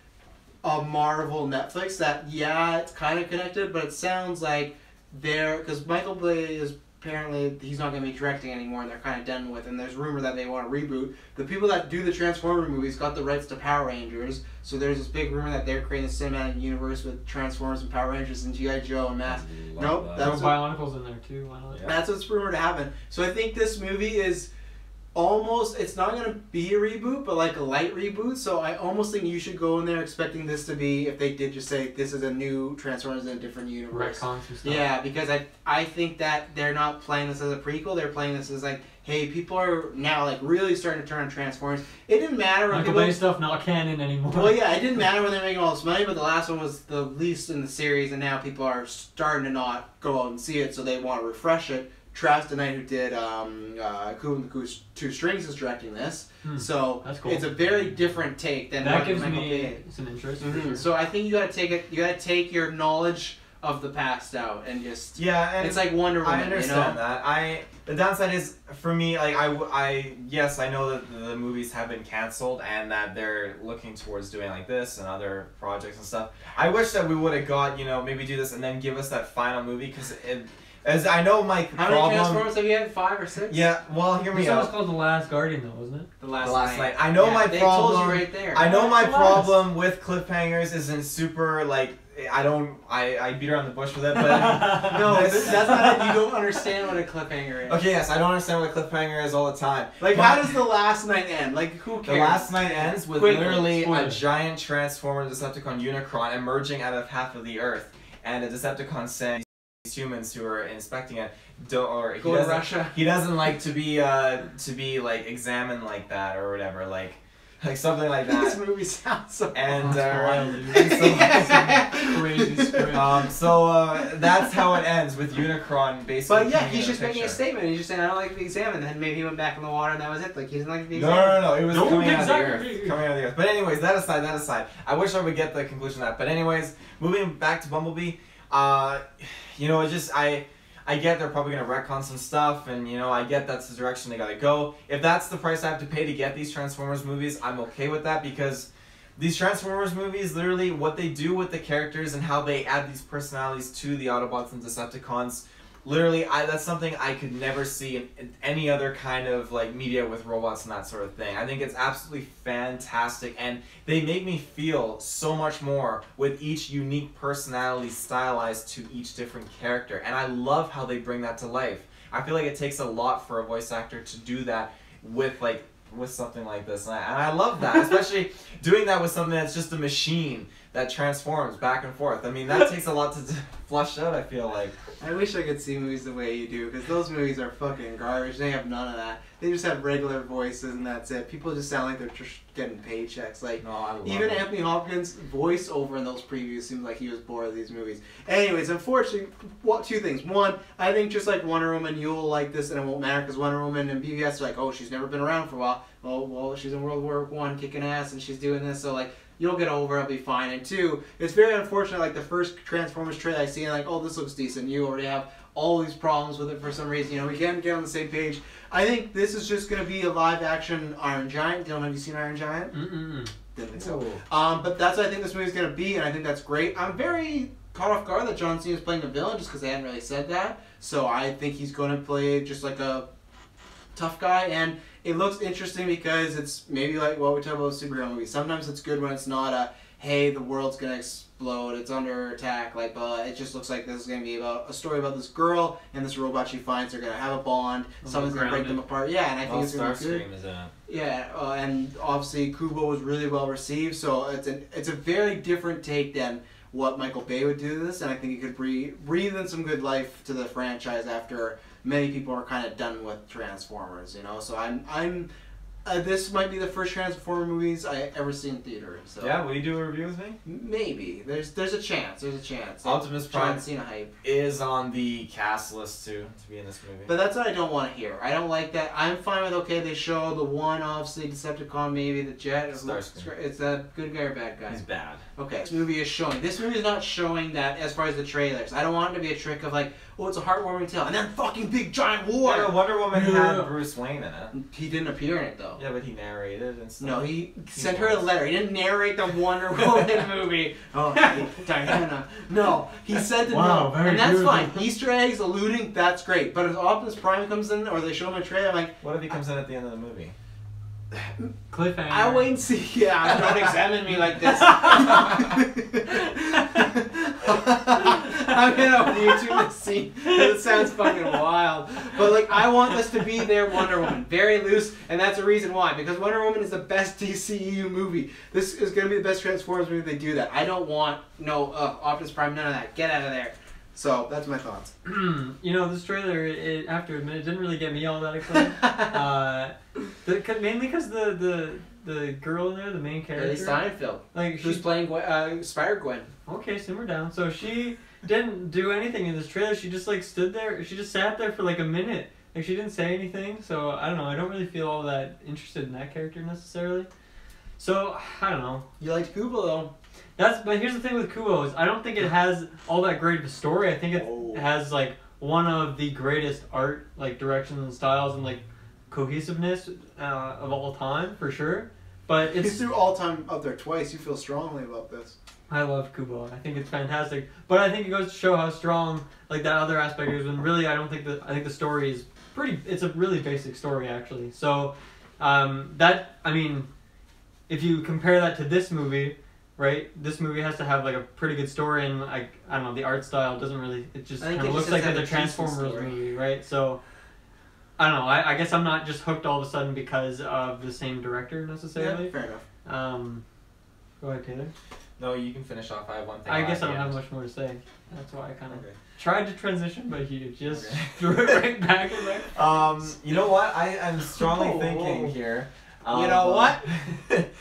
a Marvel Netflix that, yeah, it's kind of connected, but it sounds like because Michael Bay is apparently he's not going to be directing anymore, and they're kind of done with. And there's rumor that they want to reboot. The people that do the Transformer movies got the rights to Power Rangers, so there's this big rumor that they're creating a cinematic universe with Transformers and Power Rangers and G.I. Joe and Mask. Nope, that's Bionicles in there too. Why not? Yeah. That's what's rumored to happen. So I think this movie is almost, it's not going to be a reboot, but like a light reboot. So I almost think you should go in there expecting this to be, if they did just say this is a new Transformers in a different universe. Retcons and stuff. Yeah, because I think that they're not playing this as a prequel. They're playing this as like, hey, people are now like really starting to turn on Transformers. It didn't matter when Michael Bay stuff not canon anymore. Well, yeah, it didn't matter when they're making all this money, but the last one was the least in the series, and now people are starting to not go out and see it, so they want to refresh it. Travis Knight, who did Coup and the Two Strings, is directing this. So that's cool. It's a very different take than that what gives Michael me Bay. some interest. Mm-hmm. So I think you gotta take it. You gotta take your knowledge of the past out and just and it's like Wonder Woman. I understand that. The downside is for me, like yes, I know that the movies have been canceled and that they're looking towards doing like this and other projects and stuff. I wish that we would have got, you know, maybe do this and then give us that final movie, because as I know my How many Transformers have you had? 5 or 6? Yeah, well, hear me This out. one was called The Last Guardian, though, wasn't it? The Last Night. I know my they problem. Told you right there. I know my problem with cliffhangers isn't super like. I beat around the bush with it, but no, that's not it. You don't understand what a cliffhanger is. Okay, yes, I don't understand what a cliffhanger is all the time. Like, how does The Last Night end? Like, who cares? The Last Night ends with Quickly, literally spoiler. a giant Transformer Decepticon Unicron emerging out of half of the Earth, and a Decepticon saying these humans who are inspecting it Go to Russia. He doesn't like to be like examined like that or whatever. Like, like something like that. This movie sounds so And wild, dude. Crazy script. That's how it ends with Unicron basically. But yeah, coming he's in just the making a picture. statement. He's just saying, I don't like to be examined. And then maybe he went back in the water and that was it. Like, he doesn't like to be No, examined. no, no, it was Don't coming out of the exactly. earth. Coming out of the earth. But anyways, that aside. I wish I would get the conclusion of that. But anyways, moving back to Bumblebee, you know, it just, I get they're probably going to retcon some stuff, and, you know, I get that's the direction they got to go. If that's the price I have to pay to get these Transformers movies, I'm okay with that, because these Transformers movies, literally, what they do with the characters and how they add these personalities to the Autobots and Decepticons, literally, that's something I could never see in any other kind of, like, media with robots and that sort of thing. I think it's absolutely fantastic, and they make me feel so much more with each unique personality stylized to each different character, and I love how they bring that to life. I feel like it takes a lot for a voice actor to do that with, like, with something like this, and I love that, especially doing that with something that's just a machine that transforms back and forth. I mean, that takes a lot to flush out, I feel like. I wish I could see movies the way you do, because those movies are fucking garbage. They have none of that. They just have regular voices and that's it. People just sound like they're just getting paychecks. Like, No, I love even it. Anthony Hopkins' voiceover in those previews seemed like he was bored of these movies. Anyways, unfortunately, two things. One, I think just like Wonder Woman, you'll like this and it won't matter, because Wonder Woman and BVS are like, oh, she's never been around for a while. Well, she's in World War I kicking ass and she's doing this, so like, you'll get over it, it'll be fine. And two, it's very unfortunate, like the first Transformers trailer I see, and like, oh, this looks decent. You already have all these problems with it for some reason. You know, we can't get on the same page. I think this is just going to be a live-action Iron Giant. Dylan, have you seen Iron Giant? Mm-mm. Didn't think so. Oh. But that's what I think this movie's going to be, and I think that's great. I'm very caught off guard that John Cena's playing the villain, just because they hadn't really said that. So I think he's going to play just like a tough guy, and it looks interesting because it's maybe like what we talk about with superhero movies. Sometimes it's good when it's not a, hey, the world's gonna explode, it's under attack, like, but it just looks like this is gonna be about a story about this girl and this robot she finds. They're gonna have a bond. Someone's gonna break them apart. Yeah, and I think it's gonna be good. Starscream is in it. Yeah, and obviously Kubo was really well received, so it's a very different take than what Michael Bay would do to this, and I think it could breathe in some good life to the franchise after many people are kind of done with Transformers, you know. So I'm this might be the first Transformer movies I ever seen in theater. So Yeah, will you do a review with me? maybe there's a chance. There's a chance. Optimus Prime John Cena hype. is on the cast list too to be in this movie. But that's what I don't want to hear. I don't like that. I'm fine with, okay, they show the one, obviously, Decepticon, maybe the Jet. Starscream. It's a good guy or bad guy. He's bad. Okay, this movie is showing. This movie is not showing that as far as the trailers. I don't want it to be a trick of like, oh, it's a heartwarming tale, and then fucking big giant war. Yeah, Wonder Woman had Bruce Wayne in it. He didn't appear in it though. Yeah, but he narrated and stuff. No, he sent her a letter. He didn't narrate the Wonder Woman movie. Oh, hey, Diana. No, he sent the Wow, note, very and that's beautiful. fine. Easter eggs, alluding, that's great. But if Optimus Prime comes in, or they show him a trailer, I'm like, What if he comes in at the end of the movie? Cliffhanger. I'll wait and see. Yeah, don't examine me like this. I'm gonna YouTube this scene. It sounds fucking wild. But like, I want this to be their Wonder Woman. Very loose, and that's the reason why. Because Wonder Woman is the best DCEU movie. This is gonna be the best Transformers movie if they do that. I don't want no Optimus Prime, none of that. Get out of there. So that's my thoughts. You know, this trailer, I have to admit, it didn't really get me all that excited. Mainly because the girl in there, the main character. Ellie Steinfeld. Like, Who's playing Spider-Gwen. Okay, simmer down. So she didn't do anything in this trailer. She just like stood there. She just sat there for like a minute. Like, she didn't say anything. So I don't know. I don't really feel all that interested in that character necessarily. So I don't know. You liked Kubo though. But here's the thing with Kubo is I don't think it has all that great of a story. I think it has like one of the greatest art like directions and styles and like cohesiveness of all time for sure. But You it's threw all time up there twice. You feel strongly about this. I love Kubo. I think it's fantastic. But I think it goes to show how strong like that other aspect is. When really I think the story is pretty. It's a really basic story actually. So if you compare that to this movie. Right, this movie has to have like a pretty good story, and like I don't know, the art style doesn't really. It just kind of looks like the Transformers movie, right? So I don't know. I guess I'm not just hooked all of a sudden because of the same director necessarily. Yeah, fair enough. Go ahead, Taylor. No, you can finish off. I have one thing. I guess I don't have much more to say. That's why I kind of tried to transition, but he just threw it right back and back. You know what? I am strongly thinking here. You know what?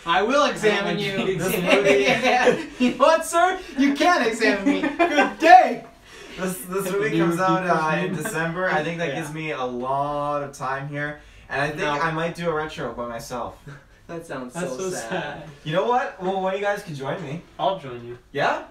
I will examine you. This movie. Yeah. You know what, sir? You can't examine me. Good day. This movie comes out in movie. December. I think that Yeah. gives me a lot of time here, and I think I might do a retro by myself. That sounds That's so sad. You know what? Well, one of you guys can join me. I'll join you. Yeah?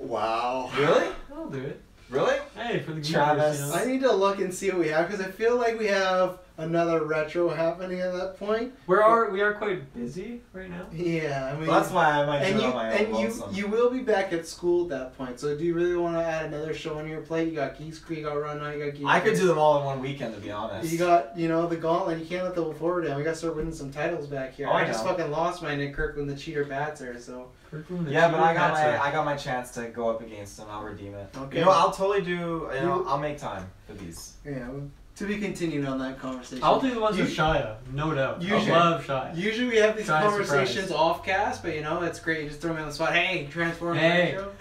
Wow. Really? I'll do it. Really? Hey, for the Travis. GeekVerse, you know? I need to look and see what we have because I feel like we have another retro happening at that point. We are quite busy right now. Yeah, I mean, Well, that's why I might do and it you on my own. lonesome. you will be back at school at that point. So do you really want to add another show on your plate? You got Geeks Creek, you got Run Now, you got Geeks. I could do them all in one weekend, to be honest. You got, the gauntlet. You can't let the forward down. We got to start winning some titles back here. Oh, I just know. fucking lost mine in Kirkland, the cheater Batzer. So Yeah, but I got my chance to go up against them. I'll redeem it. Okay. You know, I'll totally do. I'll make time for these. yeah, to be continued on that conversation. I'll do the ones You- with Shia, no doubt. Usually- I love Shia. Usually we have these Surprise, conversations surprise. off cast, but it's great. You just throw me on the spot. Hey, Transformers Hey. Retro.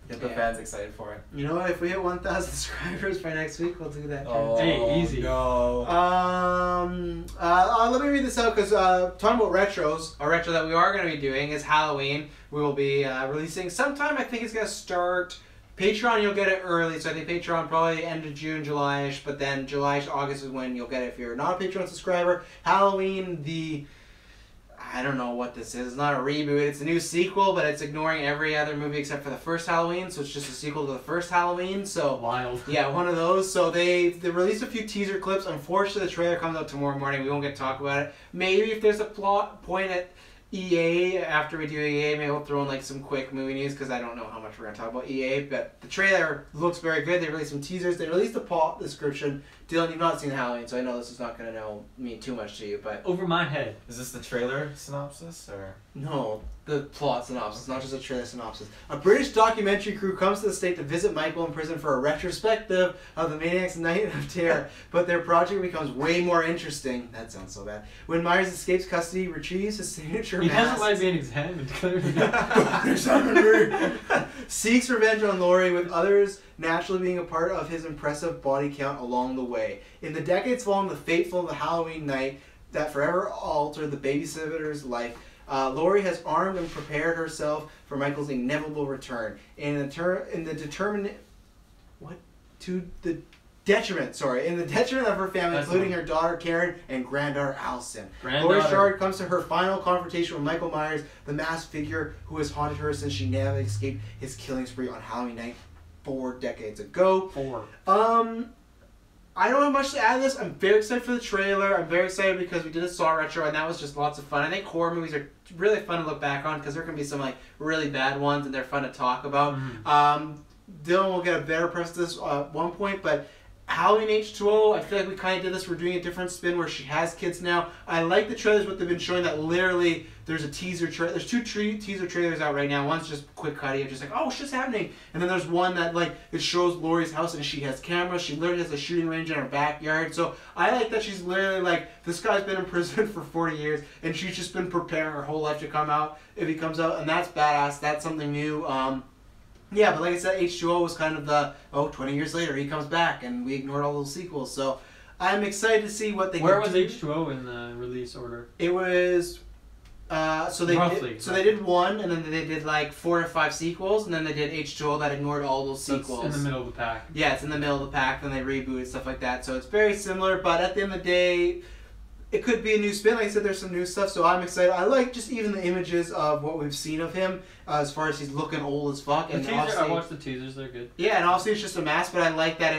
Get the Yeah. fans excited for it. You know what? If we hit 1,000 subscribers by next week, we'll do that. Hey, easy. No. Let me read this out because talking about retros, a retro that we are going to be doing is Halloween. We will be releasing sometime. I think it's going to start. Patreon, you'll get it early, so I think Patreon probably end of June, July-ish, but then July-ish, August is when you'll get it if you're not a Patreon subscriber. Halloween, I don't know what this is. It's not a reboot. It's a new sequel, but it's ignoring every other movie except for the first Halloween, so it's just a sequel to the first Halloween. So Wild. yeah, one of those. So they released a few teaser clips. Unfortunately, the trailer comes out tomorrow morning. We won't get to talk about it. Maybe if there's a plot point at EA after we do EA, maybe we'll throw in like some quick movie news because I don't know how much we're gonna talk about EA. But the trailer looks very good. They released some teasers. They released the plot description. Dylan, you've not seen Halloween, so I know this is not gonna mean too much to you. But Over my head. Is this the trailer synopsis or? no, the plot synopsis, not just a trailer synopsis. A British documentary crew comes to the state to visit Michael in prison for a retrospective of the Maniac's Night of Terror, but their project becomes way more interesting. That sounds so bad. When Myers escapes custody, retrieves his signature He mask. hasn't like being examined, clearly. Seeks revenge on Laurie, with others naturally being a part of his impressive body count along the way. In the decades following the fateful Halloween night that forever altered the babysitter's life, Laurie has armed and prepared herself for Michael's inevitable return. In the detriment of her family, That's including fine. her daughter Karen and granddaughter Allison. Granddaughter. Laurie Strode comes to her final confrontation with Michael Myers, the masked figure who has haunted her since she narrowly escaped his killing spree on Halloween night 4 decades ago. 4. I don't have much to add to this. I'm very excited for the trailer. I'm very excited because we did a Saw retro and that was just lots of fun. I think horror movies are really fun to look back on because there can be some like really bad ones and they're fun to talk about. Dylan will get a better press to this at one point, but Halloween H2O, I feel like we kind of did this. We're doing a different spin where she has kids now. I like the trailers, what they've been showing, that literally there's a teaser trailer. There's 2 teaser trailers out right now. One's just quick cutty of just like, oh, shit's happening. And then there's one that like it shows Laurie's house and she has cameras. She literally has a shooting range in her backyard. So I like that she's literally like, this guy's been in prison for 40 years and she's just been preparing her whole life to come out if he comes out. And that's badass. That's something new. Yeah, but like I said, H2O was kind of the, 20 years later, he comes back, and we ignored all those sequels. So I'm excited to see what they Where can was do. H2O in the release order? It was, they did 1, and then they did like 4 or 5 sequels, and then they did H2O that ignored all those So sequels. it's in the middle of the pack. Yeah, it's in the middle of the pack, then they rebooted, stuff like that. So it's very similar, but at the end of the day, it could be a new spin. Like I said, there's some new stuff, so I'm excited. I like just even the images of what we've seen of him, as far as he's looking old as fuck. The And teaser, obviously- I watched the teasers, they're good. yeah, and obviously it's just a mask, but I like that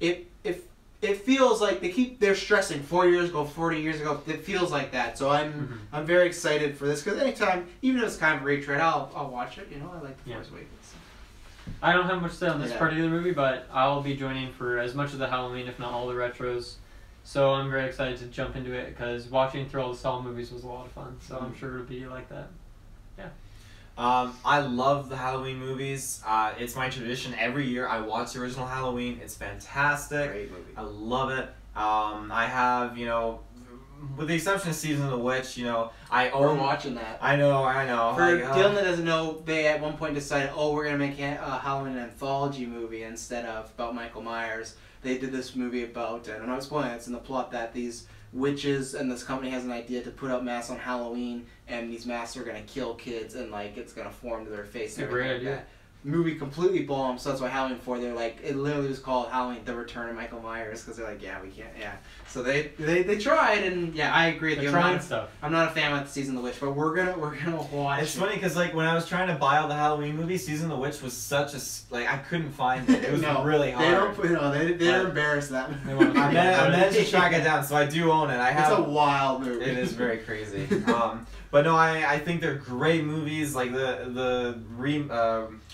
it feels like they're stressing 4 years ago, 40 years ago. It feels like that, so I'm very excited for this because anytime, even if it's kind of a retread, I'll watch it. I like the Force Awakens. I don't have much to say on this Yeah. particular movie, but I'll be joining for as much of the Halloween, if not all the retros. So I'm very excited to jump into it because watching through all the Saw movies was a lot of fun. So I'm sure it'll be like that. I love the Halloween movies. It's my tradition. Every year I watch the original Halloween. It's fantastic. Great movie. I love it. I have, with the exception of Season of the Witch, I We're own... watching that. I know. For Like, Dylan that doesn't know, they at one point decided, we're going to make a Halloween anthology movie instead of about Michael Myers. They did this movie about, and I'm not spoiling it, it's in the plot that these witches and this company has an idea to put out masks on Halloween, and these masks are gonna kill kids, and like it's gonna form to their face. That's a great idea. That. Movie completely bombed, so that's why Halloween 4, they're like, it literally was called Halloween: The Return of Michael Myers, because they're like, yeah, we can't, yeah. So they tried, and yeah, I agree with you. They're trying stuff. I'm not a fan of Season of the Witch, but we're gonna watch. It's funny because like when I was trying to buy all the Halloween movies, Season of the Witch was such a like I couldn't find it. It was really hard. They're embarrassed that. I managed to track it down, so I do own it. It's a wild movie. It is very crazy. But no, I think they're great movies. Like the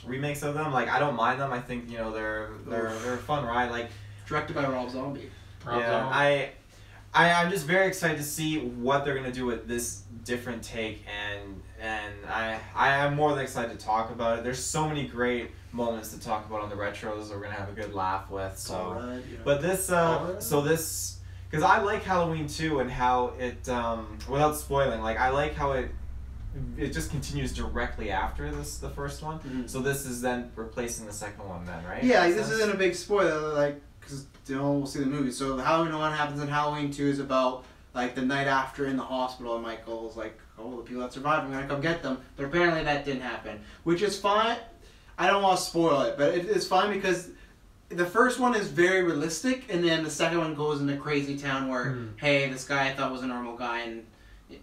remakes of them, like I don't mind them. I think they're a fun ride. Like directed by Rob Zombie. I'm just very excited to see what they're gonna do with this different take, and I am more than excited to talk about it. There's so many great moments to talk about on the retros. We're gonna have a good laugh with. So, right, yeah. But this. Because I like Halloween 2 and how it, without spoiling, like I like how it just continues directly after the first one. Mm-hmm. So this is then replacing the second one then, right? Yeah, this isn't a big spoiler, like, because we'll see the movie. So the Halloween 1 happens in Halloween 2 is about, like, the night after in the hospital, and Michael's like, oh, the people that survived, I'm gonna come get them. But apparently that didn't happen, which is fine. I don't want to spoil it, but it's fine because the first one is very realistic, and then the second one goes into crazy town where, hey, this guy I thought was a normal guy, and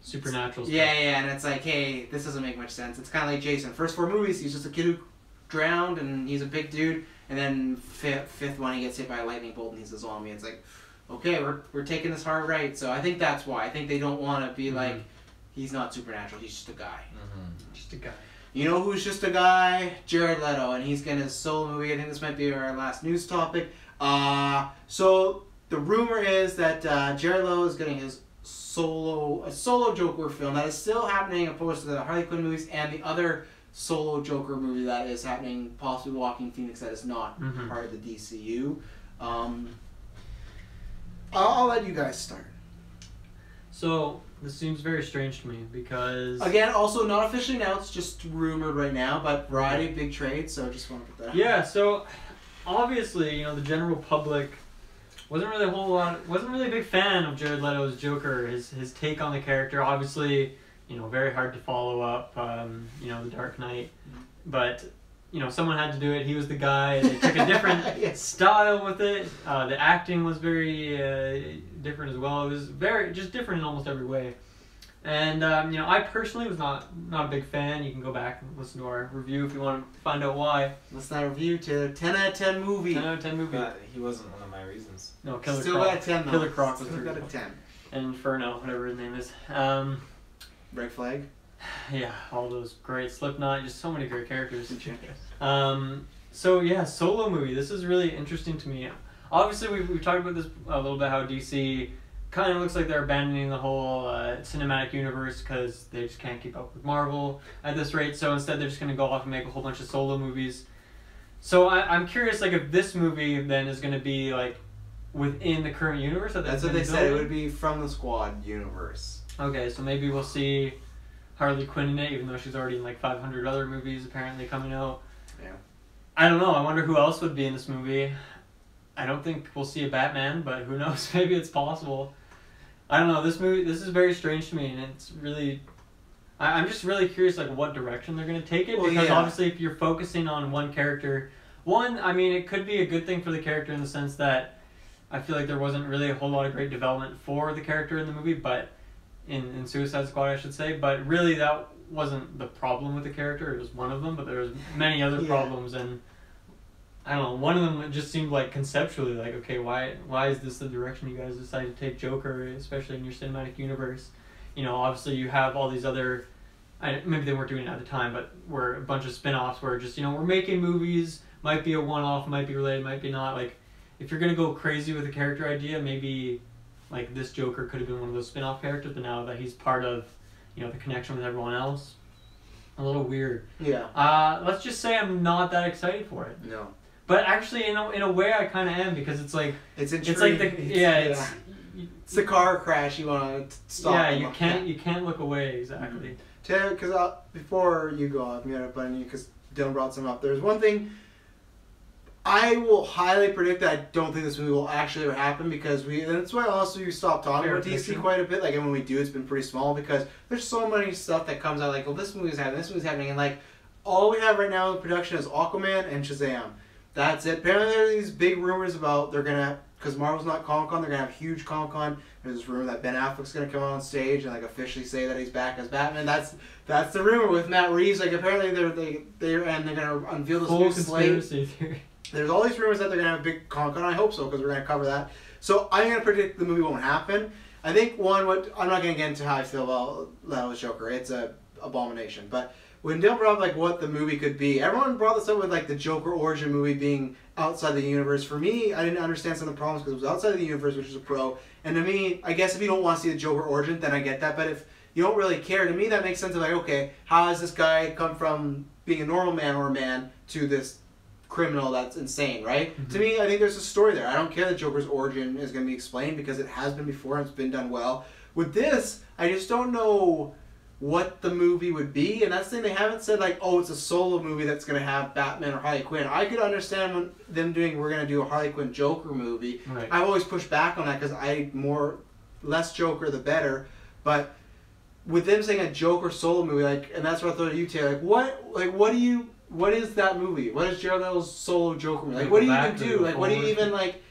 supernatural stuff. Yeah, and it's like, hey, this doesn't make much sense. It's kind of like Jason. First 4 movies, he's just a kid who drowned, and he's a big dude, and then fifth one, he gets hit by a lightning bolt, and he's a zombie. It's like, okay, we're taking this hard right. So I think that's why. I think they don't want to be like, he's not supernatural, he's just a guy. Just a guy. You know who's just a guy? Jared Leto, and he's getting his solo movie. I think this might be our last news topic. So the rumor is that Jared Leto is getting his solo Joker film that is still happening, opposed to the Harley Quinn movies and the other solo Joker movie that is happening, possibly Joaquin Phoenix, that is not part of the DCU. I'll let you guys start. So this seems very strange to me because again, also not officially announced, just rumored right now, but Variety, big trade, so just want to put that out. Yeah, so obviously, the general public wasn't really a big fan of Jared Leto's Joker, his take on the character. Obviously, very hard to follow up, The Dark Knight, but someone had to do it. He was the guy. They took a different style with it. The acting was very different as well. It was very just different in almost every way. And I personally was not a big fan. You can go back and listen to our review if you want to find out why. Listen to our review to 10 out of 10 movie. 10 out of 10 movie. But he wasn't one of my reasons. No, Killer Still Croc. got a 10 though. Killer Croc was Still got a 10. And Inferno, whatever his name is. Red Flag. Yeah, all those great. Slipknot, just so many great characters. So yeah, solo movie. This is really interesting to me. Obviously, we've talked about this a little bit, how DC kind of looks like they're abandoning the whole cinematic universe because they just can't keep up with Marvel at this rate. So instead, they're just going to go off and make a whole bunch of solo movies. So I'm curious, like, if this movie then is going to be like within the current universe. That's what they said. It would be from the Squad universe. Okay, so maybe we'll see Harley Quinn in it, even though she's already in like 500 other movies apparently coming out. Yeah. I don't know. I wonder who else would be in this movie. I don't think we'll see a Batman, but who knows? Maybe it's possible. I don't know. This is very strange to me, and it's really... I'm just really curious, like, what direction they're going to take it, because obviously if you're focusing on one character... it could be a good thing for the character in the sense that I feel like there wasn't really a whole lot of great development for the character in the movie, but... In Suicide Squad, I should say, but really that wasn't the problem with the character. It was one of them, but there was many other problems, and I don't know. One of them just seemed like conceptually, like, okay, why is this the direction you guys decided to take Joker, especially in your cinematic universe? Obviously you have all these other, maybe they weren't doing it at the time, but were a bunch of spin-offs where just we're making movies, might be a one-off, might be related, might be not. Like, if you're gonna go crazy with a character idea, maybe. Like, this Joker could have been one of those spin-off characters, but now that he's part of, the connection with everyone else, a little weird. Yeah. Let's just say I'm not that excited for it. No. But actually, in a way, I kind of am, because it's like... It's intriguing. It's like it's the car crash you want to stop. Yeah, you can't look away, exactly. Because before you go off, I'm going to button you, because Dylan brought some up. There's one thing... I will highly predict that I don't think this movie will actually ever happen because and that's why also we stopped talking about DC quite a bit. Like, and when we do, it's been pretty small because there's so many stuff that comes out. Like, well, this movie's happening, and like all we have right now in production is Aquaman and Shazam. That's it. Apparently, there are these big rumors about because Marvel's not Comic-Con, they're gonna have huge Comic-Con. There's this rumor that Ben Affleck's gonna come on stage and like officially say that he's back as Batman. That's the rumor with Matt Reeves. Like, apparently they're gonna unveil this new slate. There's all these rumors that they're going to have a big Comic-Con. I hope so, because we're going to cover that. So I'm going to predict the movie won't happen. I think, I'm not going to get into how I feel about Leto's Joker. It's a abomination. But when Dale brought up, like, what the movie could be, everyone brought this up with, like, the Joker origin movie being outside the universe. For me, I didn't understand some of the problems because it was outside of the universe, which is a pro. And to me, I guess if you don't want to see the Joker origin, then I get that. But if you don't really care, to me, that makes sense of, like, okay, how has this guy come from being a normal man or a man to this criminal that's insane, right? Mm-hmm. To me, I think there's a story there. I don't care that Joker's origin is going to be explained because it has been before and it's been done well. With this, I just don't know what the movie would be, and that's the thing, they haven't said like, oh, it's a solo movie that's going to have Batman or Harley Quinn. I could understand when we're going to do a Harley Quinn Joker movie. Right. I've always pushed back on that because less Joker the better, but with them saying a Joker solo movie, like, and that's what I thought of you, Taylor, what is that movie? What is Jared Leto's solo Joker movie? Like, what do you even do? Like, what do you even, like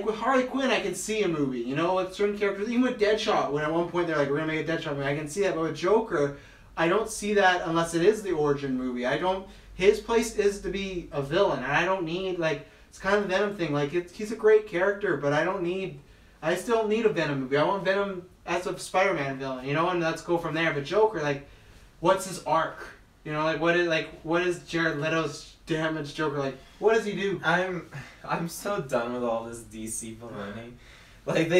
with Harley Quinn, I can see a movie, you know, with certain characters, even with Deadshot, when at one point they're like, we're going to make a Deadshot movie, I can see that, but with Joker, I don't see that unless it is the origin movie. His place is to be a villain, and I don't need, like, it's kind of the Venom thing, like, he's a great character, but I still don't need a Venom movie. I want Venom as a Spider-Man villain, you know, and let's go from there. But Joker, like, what's his arc? You know, like what is Jared Leto's damaged Joker? Like, what does he do? I'm so done with all this DC villainy. Like,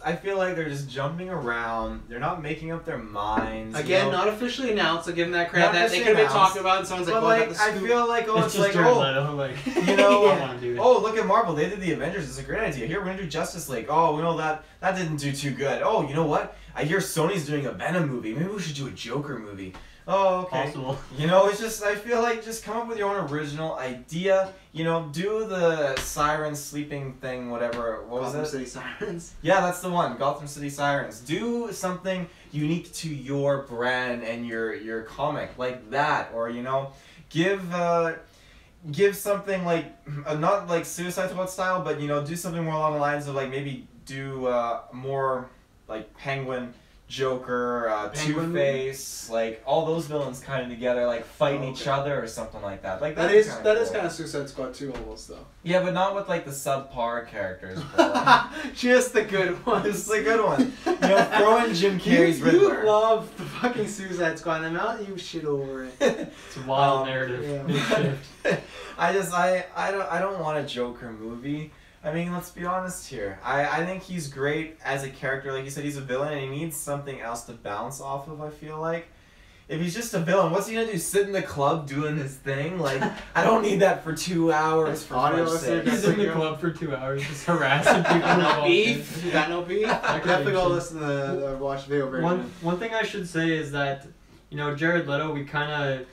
I feel like they're just jumping around. They're not making up their minds. Again, not officially announced, so give them that credit. That they could have been talking about, and someone's like, I feel like, it's like, Jared Leto, like, you know, look at Marvel. They did the Avengers. It's a great idea. Here, we're going to do Justice League. Oh, we know that didn't do too good. Oh, you know what? I hear Sony's doing a Venom movie. Maybe we should do a Joker movie. Oh, okay. Possible. You know, it's just, I feel like just come up with your own original idea. You know, do the siren sleeping thing, whatever. What was it? Gotham City Sirens? Yeah, that's the one. Gotham City Sirens. Do something unique to your brand and your comic, like that. Or, you know, give something like, not like Suicide Squad style, but, you know, do something more along the lines of, like, maybe do more, like, Penguin, Joker, Two-Face, like all those villains kind of together, like fighting each other or something like that. Like that is kind of Suicide Squad 2 almost though. Yeah, but not with like the subpar characters. Just the good ones. Just the good one. You know, throw in Jim Carrey's Riddler. You love the fucking Suicide Squad, and the amount you shit over it. It's a wild narrative. Yeah. I don't want a Joker movie. I mean, let's be honest here. I think he's great as a character. Like you said, he's a villain, and he needs something else to bounce off of, I feel like. If he's just a villain, what's he gonna do? Sit in the club doing his thing? Like, I don't need that for 2 hours, for fuck's sake. He's in the club for 2 hours just harassing people. No beef? You got no beef? Definitely go listen to the watch the video version. One thing I should say is that, you know, Jared Leto, we kind of...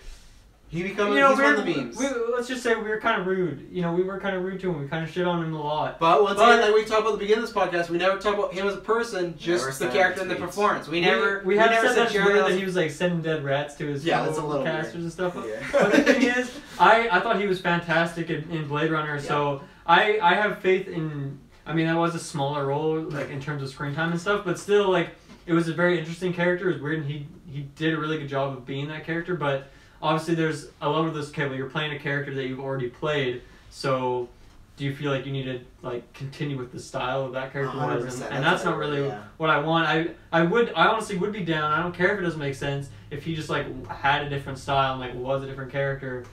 he's one of the memes. Let's just say we were kind of rude. You know, we were kind of rude to him. We kind of shit on him a lot. But once again, like we talked about at the beginning of this podcast, we never talk about him as a person, just the character and the performance. We never said that he was like sending dead rats to his casters and stuff. Yeah. But the thing is, I thought he was fantastic in Blade Runner. Yeah. So I have faith in. I mean, that was a smaller role, like in terms of screen time and stuff, but still, like it was a very interesting character. It was weird, and he did a really good job of being that character, but. Obviously, there's a lot of this. Okay, well, you're playing a character that you've already played, so do you feel like you need to like continue with the style of that character was? And that's not really what I want. I honestly would be down. I don't care if it doesn't make sense if he just like had a different style and like was a different character.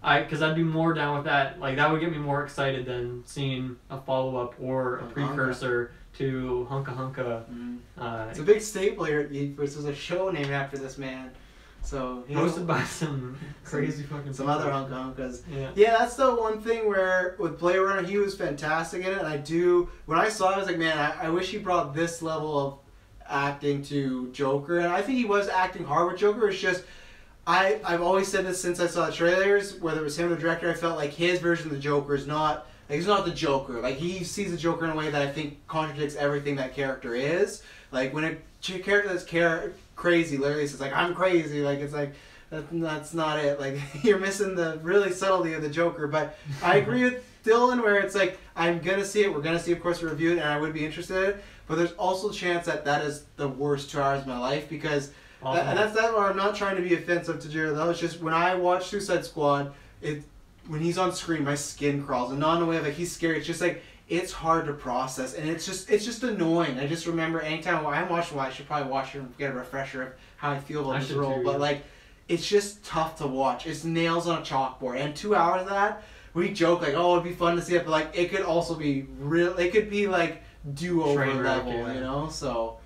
Because I'd be more down with that. Like that would get me more excited than seeing a follow up or a precursor to Hunka Hunka. Mm-hmm. It's a big staple here at GeekVerse. There's a show named after this man. So hosted by some crazy fucking some other hunkas. Yeah, that's the one thing where with Blade Runner he was fantastic in it, and when I saw it I was like, man, I wish he brought this level of acting to Joker, and I think he was acting hard with Joker. It's just I've always said this since I saw the trailers, whether it was him or the director, I felt like his version of the Joker is not, like, he's not the Joker. Like, he sees the Joker in a way that I think contradicts everything that character is. Like, when a character that's crazy literally says, like, I'm crazy, like, it's like, that's not it. Like, you're missing the really subtlety of the Joker. But I agree with Dylan where it's like, I'm going to see it, we're going to see, of course, a review it, and I would be interested in it. But there's also a chance that that is the worst 2 hours of my life because... and that's that where I'm not trying to be offensive to Jared Leto. It's just when I watch Suicide Squad, when he's on screen, my skin crawls, and not in a way like he's scary. It's just like it's hard to process, and it's just annoying. I just remember anytime I'm watching, I should probably watch it and get a refresher of how I feel about this role. But like, it's just tough to watch. It's nails on a chalkboard, and 2 hours of that. We joke like, oh, it'd be fun to see it, but like it could also be real. It could be like do-over level, you know. So.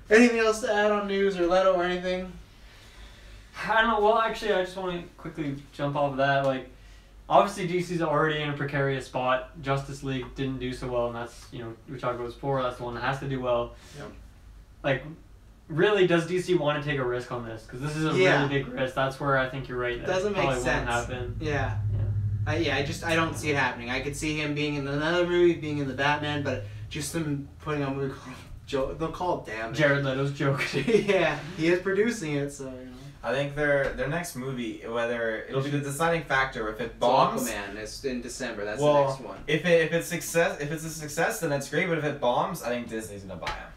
Anything else to add on news or Leto or anything? I don't know. Well, actually, I just want to quickly jump off of that. Like, obviously, DC's already in a precarious spot. Justice League didn't do so well, and that's, you know, we talked about this before. That's the one that has to do well. Yep. Like, really, does DC want to take a risk on this? Because this is a really big risk. That's where I think you're right. That doesn't make sense. Won't happen. Yeah. I don't see it happening. I could see him being in another movie, being in the Batman, but just him putting on a movie called they'll call it Damn It. Jared Leto's Joker. Yeah, he is producing it, so you know. I think their next movie, whether it'll be the deciding factor if it bombs. Aquaman is in December. That's well, the next one. If it's a success, then that's great. But if it bombs, I think Disney's gonna buy him.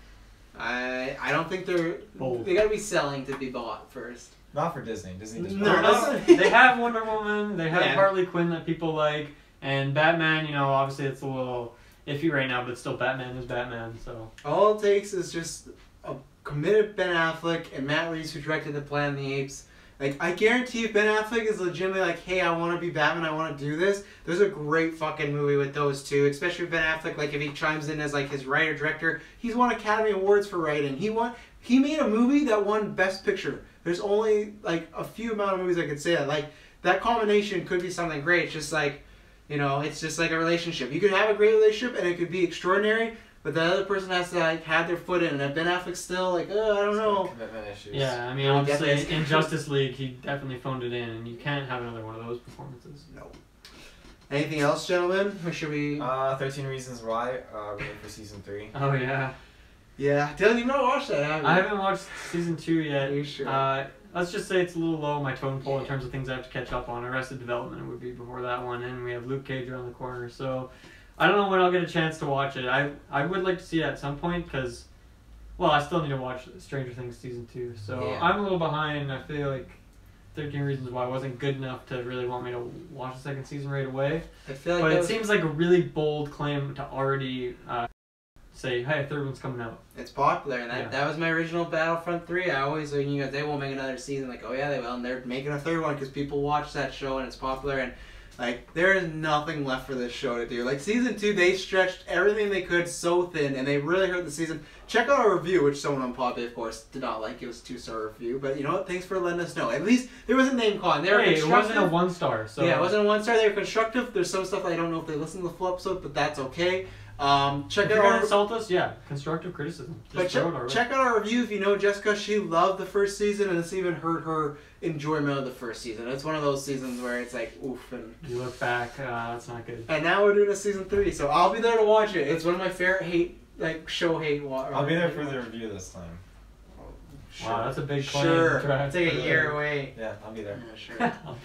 I don't think they gotta be selling to be bought first. Not for Disney. Disney just they have Wonder Woman. They have Harley Quinn that people like, and Batman. You know, obviously it's a little iffy right now, but still Batman is Batman. So all it takes is just a committed Ben Affleck and Matt Reeves, who directed The Planet of the Apes. Like, I guarantee if Ben Affleck is legitimately like, hey, I want to be Batman, I want to do this, there's a great fucking movie with those two, especially Ben Affleck, like, if he chimes in as, like, his writer-director. He's won Academy Awards for writing. He made a movie that won Best Picture. There's only, like, a few amount of movies I could say that. Like, that combination could be something great. It's just like, you know, it's just like a relationship. You could have a great relationship and it could be extraordinary, but the other person has to, like, have their foot in. And if Ben Affleck's still like, I don't know. Commitment issues. Yeah, I mean, obviously in Justice League, he definitely phoned it in, and you can't have another one of those performances. No. Anything else, gentlemen? Or should we? 13 Reasons Why. Waiting for season 3. Oh yeah. Yeah, Dylan, you've not watched that, have you? I haven't watched season 2 yet. Are you sure? Let's just say it's a little low on my totem pole in terms of things I have to catch up on. Arrested Development would be before that one, and we have Luke Cage around the corner. So I don't know when I'll get a chance to watch it. I would like to see it at some point because, well, I still need to watch Stranger Things season 2. So yeah. I'm a little behind. I feel like 13 Reasons Why wasn't good enough to really want me to watch the second season right away. I feel like but it seems like a really bold claim to already say, hey, a third one's coming out. It's popular, and that was my original Battlefront 3. I always, you know, they won't make another season. Like, oh yeah, they will, and they're making a third one because people watch that show and it's popular. And like, there is nothing left for this show to do. Like, season 2, they stretched everything they could so thin, and they really hurt the season. Check out our review, which someone on Poppy, of course, did not like. It was a 2-star review, but you know what? Thanks for letting us know. At least there was a name calling. They were constructive. It wasn't a 1-star. So yeah, it wasn't a 1-star. They were constructive. There's some stuff I don't know if they listened to the full episode, but that's okay. Check out our insult us, constructive criticism. Check out our review if you know Jessica. She loved the first season, and it's even hurt her enjoyment of the first season. It's one of those seasons where it's like oof, and you look back, that's not good. And now we're doing a season 3, so I'll be there to watch it. It's one of my favorite show hate. I'll be there for the review this time. Sure. Wow, that's a big claim. Sure, take a year away. Yeah, I'll be there. Yeah, sure.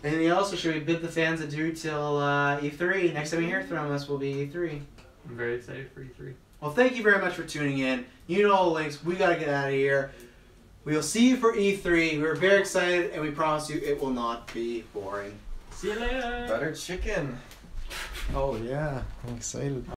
Anything else, or should we bid the fans adieu till E3? Next time you hear from us will be E3. I'm very excited for E3. Well, thank you very much for tuning in. You know all the links. We got to get out of here. We'll see you for E3. We're very excited, and we promise you it will not be boring. See you later. Butter chicken. Oh, yeah. I'm excited.